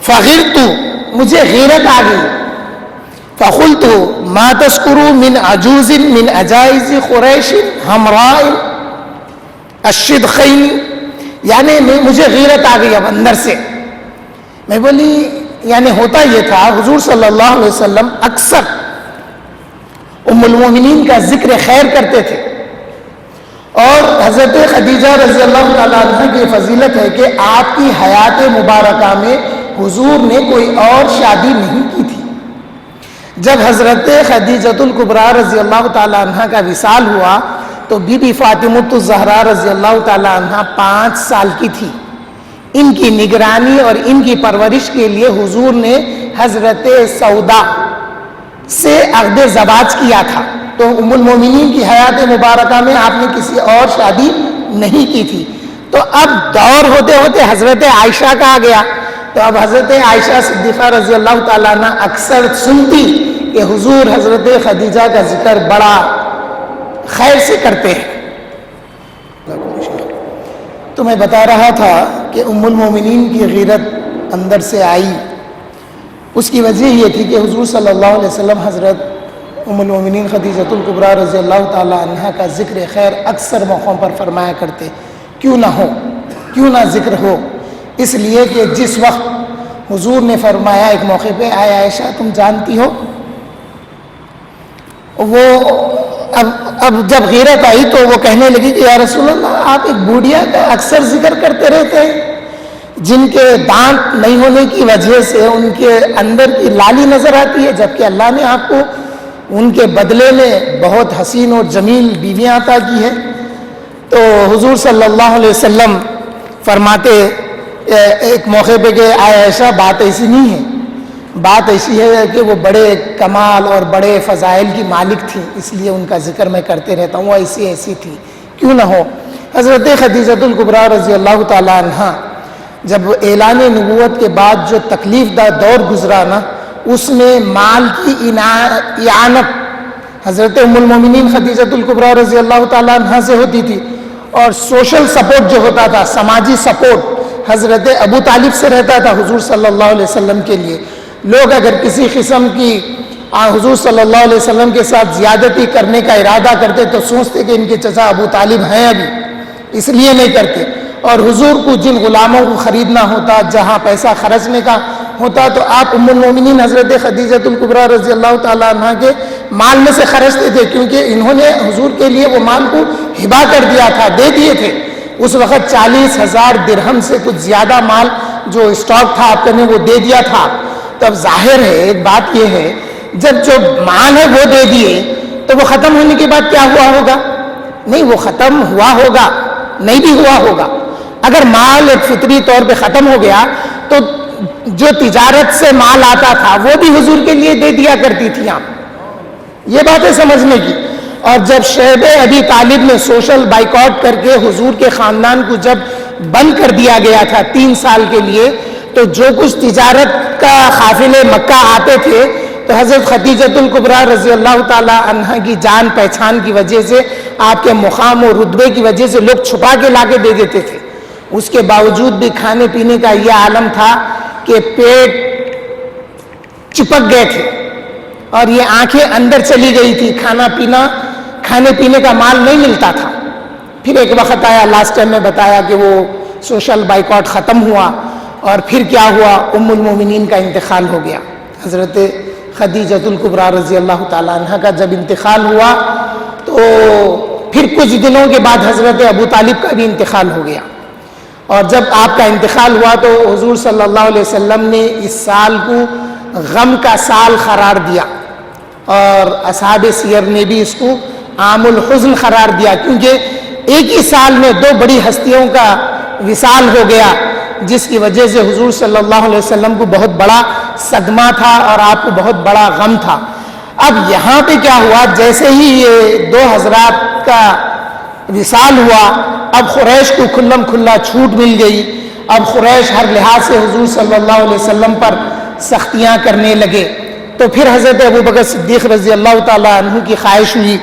فغرت، مجھے غیرت آ گئی، فقلت ما تذکر من عجوز من عجائز قریش حمراء الشدخین، یعنی مجھے غیرت آ گئی اب اندر سے. میں بولی یعنی ہوتا یہ تھا حضور صلی اللہ علیہ وسلم اکثر ام المومنین کا ذکر خیر کرتے تھے، اور حضرت خدیجہ رضی اللہ تعالیٰ عنہ کی فضیلت ہے کہ آپ کی حیات مبارکہ میں حضور نے کوئی اور شادی نہیں کی تھی. جب حضرت خدیجۃ الکبریٰ رضی اللہ تعالیٰ عنہ کا وصال ہوا تو بی بی فاطمۃ الزہرا رضی اللہ تعالیٰ عنہ 5 سال کی تھی. ان کی نگرانی اور ان کی پرورش کے لیے حضور نے حضرت سودا سے عقد زواج کیا تھا. تو ام المومنین کی حیات مبارکہ میں آپ نے کسی اور شادی نہیں کی تھی. تو اب دور ہوتے ہوتے حضرت عائشہ کا آ گیا. تو اب حضرت عائشہ صدیقہ رضی اللہ تعالیٰ عنہ اکثر سنتی کہ حضور حضرت خدیجہ کا ذکر بڑا خیر سے کرتے ہیں. تو میں بتا رہا تھا کہ ام المومنین کی غیرت اندر سے آئی. اس کی وجہ یہ تھی کہ حضور صلی اللہ علیہ وسلم حضرت ام المومنین خدیجۃ الکبریٰ رضی اللہ تعالی عنہ کا ذکر خیر اکثر موقعوں پر فرمایا کرتے. کیوں نہ ہو، کیوں نہ ذکر ہو، اس لیے کہ جس وقت حضور نے فرمایا ایک موقع پہ، آئے عائشہ تم جانتی ہو، وہ اب جب غیرت آئی تو وہ کہنے لگی کہ یا رسول اللہ آپ ایک بوڑھیا کا اکثر ذکر کرتے رہتے ہیں جن کے دانت نہیں ہونے کی وجہ سے ان کے اندر کی لالی نظر آتی ہے، جبکہ اللہ نے آپ کو ان کے بدلے میں بہت حسین اور جمیل بیویاں عطا کی ہے. تو حضور صلی اللہ علیہ وسلم فرماتے ایک موقع پہ کہ آئے عائشہ بات ایسی نہیں ہے، بات ایسی ہے کہ وہ بڑے کمال اور بڑے فضائل کی مالک تھی، اس لیے ان کا ذکر میں کرتے رہتا ہوں، وہ ایسی تھی. کیوں نہ ہو. حضرت خدیجۃ الکبریٰ رضی اللہ تعالی عنہ جب اعلان نبوت کے بعد جو تکلیف دہ دور گزرا نا، اس میں مال کی اعانت حضرت ام المومنین خدیجۃ الکبریٰ رضی اللہ تعالی عنہ سے ہوتی تھی، اور سوشل سپورٹ جو ہوتا تھا، سماجی سپورٹ حضرت ابو طالب سے رہتا تھا حضور صلی اللہ علیہ وسلم کے لیے. لوگ اگر کسی قسم کی حضور صلی اللہ علیہ وسلم کے ساتھ زیادتی کرنے کا ارادہ کرتے تو سوچتے کہ ان کے چچا ابو طالب ہیں ابھی, اس لیے نہیں کرتے. اور حضور کو جن غلاموں کو خریدنا ہوتا, جہاں پیسہ خرچنے کا ہوتا, تو آپ ام المومنین حضرت خدیجۃ الکبریٰ رضی اللہ تعالیٰ عنہ کے مال میں سے خرچتے تھے, کیونکہ انہوں نے حضور کے لیے وہ مال کو ہبا کر دیا تھا, دے دیے تھے. اس وقت 40,000 درہم سے کچھ زیادہ مال جو اسٹاک تھا آپ نے وہ دے دیا تھا. تب ظاہر ہے ایک بات یہ ہے, جب جو مال ہے وہ دے دیے تو وہ ختم ہونے کے بعد کیا ہوا ہوگا؟ نہیں, وہ ختم ہوا ہوگا, نہیں بھی ہوا ہوگا. اگر مال ایک فطری طور پہ ختم ہو گیا تو جو تجارت سے مال آتا تھا وہ بھی حضور کے لیے دے دیا کرتی تھی آپ. یہ باتیں سمجھنے کی. اور جب شعب ابی طالب نے سوشل بائیکاٹ کر کے حضور کے خاندان کو جب بند کر دیا گیا تھا 3 سال کے لیے, تو جو کچھ تجارت کا قافلے مکہ آتے تھے تو حضرت خدیجۃ الکبریٰ رضی اللہ تعالی عنہ کی جان پہچان کی وجہ سے, آپ کے مقام و رتبے کی وجہ سے لوگ چھپا کے لا کے دے دیتے تھے. اس کے باوجود بھی کھانے پینے کا یہ عالم تھا کہ پیٹ چپک گئے تھے اور یہ آنکھیں اندر چلی گئی تھی, کھانے پینے کا مال نہیں ملتا تھا. پھر ایک وقت آیا, لاسٹ ٹائم میں بتایا کہ وہ سوشل بائیکاٹ ختم ہوا, اور پھر کیا ہوا, ام المومنین کا انتقال ہو گیا. حضرت خدیجۃ الکبریٰ رضی اللہ تعالیٰ عنہ کا جب انتقال ہوا تو پھر کچھ دنوں کے بعد حضرت ابو طالب کا بھی انتقال ہو گیا. اور جب آپ کا انتقال ہوا تو حضور صلی اللہ علیہ وسلم نے اس سال کو غم کا سال قرار دیا, اور اصحاب سیر نے بھی اس کو عام الحزن قرار دیا, کیونکہ ایک ہی سال میں 2 بڑی ہستیوں کا وصال ہو گیا, جس کی وجہ سے حضور صلی اللہ علیہ وسلم کو بہت بڑا صدمہ تھا اور آپ کو بہت بڑا غم تھا. اب یہاں پہ کیا ہوا, جیسے ہی یہ 2 حضرات کا وصال ہوا, اب قریش کو کھلم کھلا چھوٹ مل گئی. اب قریش ہر لحاظ سے حضور صلی اللہ علیہ وسلم پر سختیاں کرنے لگے. تو پھر حضرت ابوبکر صدیق رضی اللہ تعالیٰ عنہ کی خواہش ہوئی,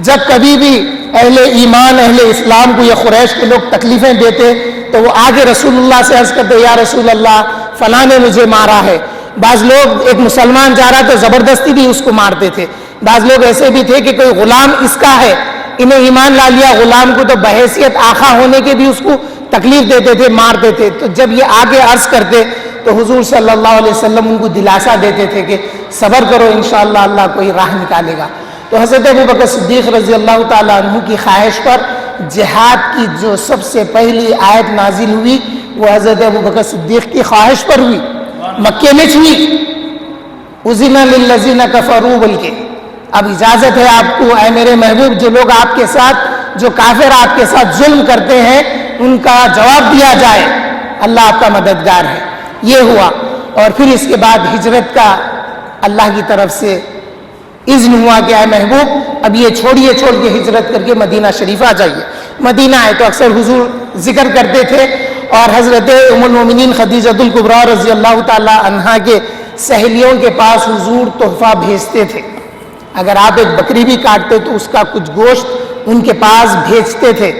جب کبھی بھی اہل ایمان اہل اسلام کو یہ قریش کے لوگ تکلیفیں دیتے تو وہ آگے رسول اللہ سے عرض کرتے, یا رسول اللہ فلاں نے مجھے مارا ہے. بعض لوگ, ایک مسلمان جا رہا تو زبردستی بھی اس کو مارتے تھے. بعض لوگ ایسے بھی تھے کہ کوئی غلام اس کا ہے, انہیں ایمان لا لیا غلام کو, تو بحیثیت آقا ہونے کے بھی اس کو تکلیف دیتے تھے, مارتے تھے. تو جب یہ آگے عرض کرتے تو حضور صلی اللہ علیہ وسلم ان کو دلاسا دیتے تھے کہ صبر کرو, انشاءاللہ اللہ کوئی راہ نکالے گا. تو حضرت ابوبکر صدیق رضی اللہ تعالیٰ عنہ کی خواہش پر جہاد کی جو سب سے پہلی آیت نازل ہوئی وہ حضرت ابوبکر صدیق کی خواہش پر ہوئی, مکے میں ہوئی. اذن للذین کفروا, بلکہ اب اجازت ہے آپ کو اے میرے محبوب, جو لوگ آپ کے ساتھ, جو کافر آپ کے ساتھ ظلم کرتے ہیں ان کا جواب دیا جائے, اللہ آپ کا مددگار ہے. یہ ہوا. اور پھر اس کے بعد ہجرت کا اللہ کی طرف سے اذن ہوا کہ اے محبوب اب یہ چھوڑ کے ہجرت کر کے مدینہ شریف آ جائیے. مدینہ آئے تو اکثر حضور ذکر کرتے تھے, اور حضرت ام المومنین خدیجۃ الکبریٰ رضی اللہ تعالی عنہا کے سہیلیوں کے پاس حضور تحفہ بھیجتے تھے. اگر آپ ایک بکری بھی کاٹتے تو اس کا کچھ گوشت ان کے پاس بھیجتے تھے,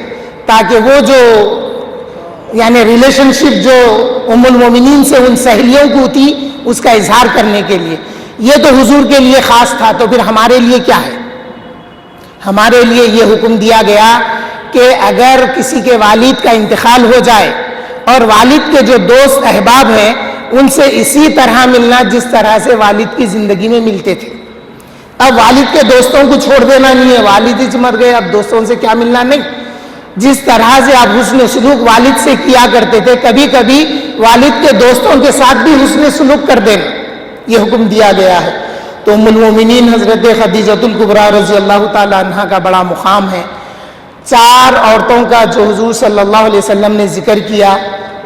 تاکہ وہ جو یعنی ریلیشن شپ جو ام المومنین سے ان سہیلیوں کو تھی اس کا اظہار کرنے کے لیے. یہ تو حضور کے لیے خاص تھا. تو پھر ہمارے لیے کیا ہے؟ ہمارے لیے یہ حکم دیا گیا کہ اگر کسی کے والد کا انتقال ہو جائے اور والد کے جو دوست احباب ہیں ان سے اسی طرح ملنا جس طرح سے والد کی زندگی میں ملتے تھے. اب والد کے دوستوں کو چھوڑ دینا نہیں ہے, والد ہی مر گئے اب دوستوں سے کیا ملنا, نہیں. جس طرح سے آپ حسن سلوک والد سے کیا کرتے تھے, کبھی کبھی والد کے دوستوں کے ساتھ بھی حسن سلوک کر دینا, یہ حکم دیا گیا ہے. تو ام المومنین حضرت خدیجۃ الکبریٰ رضی اللہ تعالی عنہا کا بڑا مقام ہے. 4 عورتوں کا جو حضور صلی اللہ علیہ وسلم نے ذکر کیا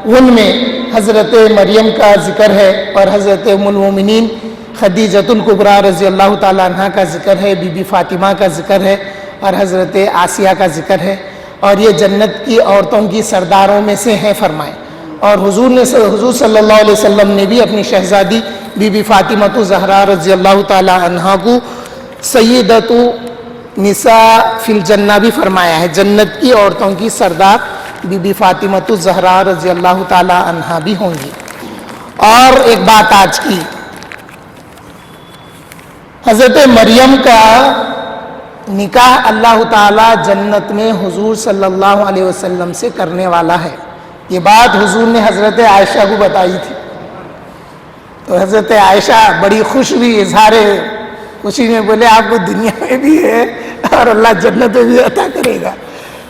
ان میں حضرت مریم کا ذکر ہے, اور حضرت ام المومنین خدیجۃ الکبریٰ رضی اللہ تعالی عنہا کا ذکر ہے, بی بی فاطمہ کا ذکر ہے, اور حضرت آسیہ کا ذکر ہے. اور یہ جنت کی عورتوں کی سرداروں میں سے ہیں فرمائے. اور حضور صلی اللہ علیہ وسلم نے بھی اپنی شہزادی بی بی فاطمہ زہرا رضی اللہ تعالی عنہا کو سیدۃ نساء فی الجنہ بھی فرمایا ہے, جنت کی عورتوں کی سردار بی بی فاطمۃ الزہرا رضی اللہ تعالی عنہا بھی ہوں گی۔ اور ایک بات آج کی، حضرت مریم کا نکاح اللہ تعالیٰ جنت میں حضور صلی اللہ علیہ وسلم سے کرنے والا ہے۔ یہ بات حضور نے حضرت عائشہ کو بتائی تھی، تو حضرت عائشہ بڑی خوش ہوئی، اظہار خوشی میں بولے آپ کو دنیا میں بھی ہے اور اللہ جنت میں بھی عطا کرے گا۔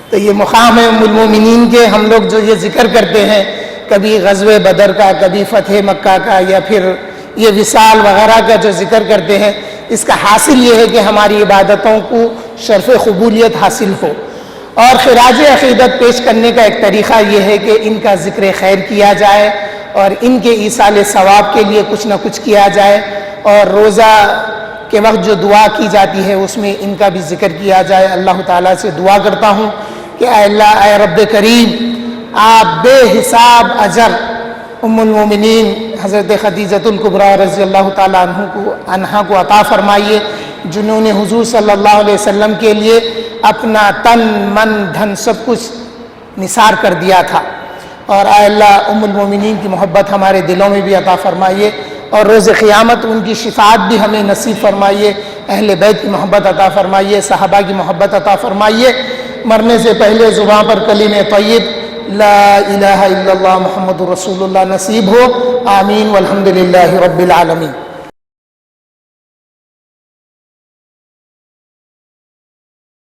تو یہ مقام ہے ام المومنین کے۔ ہم لوگ جو یہ ذکر کرتے ہیں، کبھی غزوہ بدر کا، کبھی فتح مکہ کا، یا پھر یہ وصال وغیرہ کا جو ذکر کرتے ہیں، اس کا حاصل یہ ہے کہ ہماری عبادتوں کو شرف قبولیت حاصل ہو، اور خراج عقیدت پیش کرنے کا ایک طریقہ یہ ہے کہ ان کا ذکر خیر کیا جائے اور ان کے ایصال ثواب کے لیے کچھ نہ کچھ کیا جائے، اور روزہ کے وقت جو دعا کی جاتی ہے اس میں ان کا بھی ذکر کیا جائے۔ اللہ تعالیٰ سے دعا کرتا ہوں کہ اے اللہ، اے رب کریم، آپ بے حساب اجر ام المومنین حضرت خدیجۃ الکبریٰ رضی اللہ تعالیٰ عنہا کو عطا فرمائیے، جنہوں نے حضور صلی اللہ علیہ وسلم کے لیے اپنا تن من دھن سب کچھ نثار کر دیا تھا۔ اور اے اللہ، ام المومنین کی محبت ہمارے دلوں میں بھی عطا فرمائیے، اور روز قیامت ان کی شفاعت بھی ہمیں نصیب فرمائیے، اہل بیت کی محبت عطا فرمائیے، صحابہ کی محبت عطا فرمائیے۔ مرنے سے پہلے زبان پر کلمہ طیب لا الہ الا اللہ محمد رسول اللہ نصیب ہو، آمین، والحمد للہ رب العالمین۔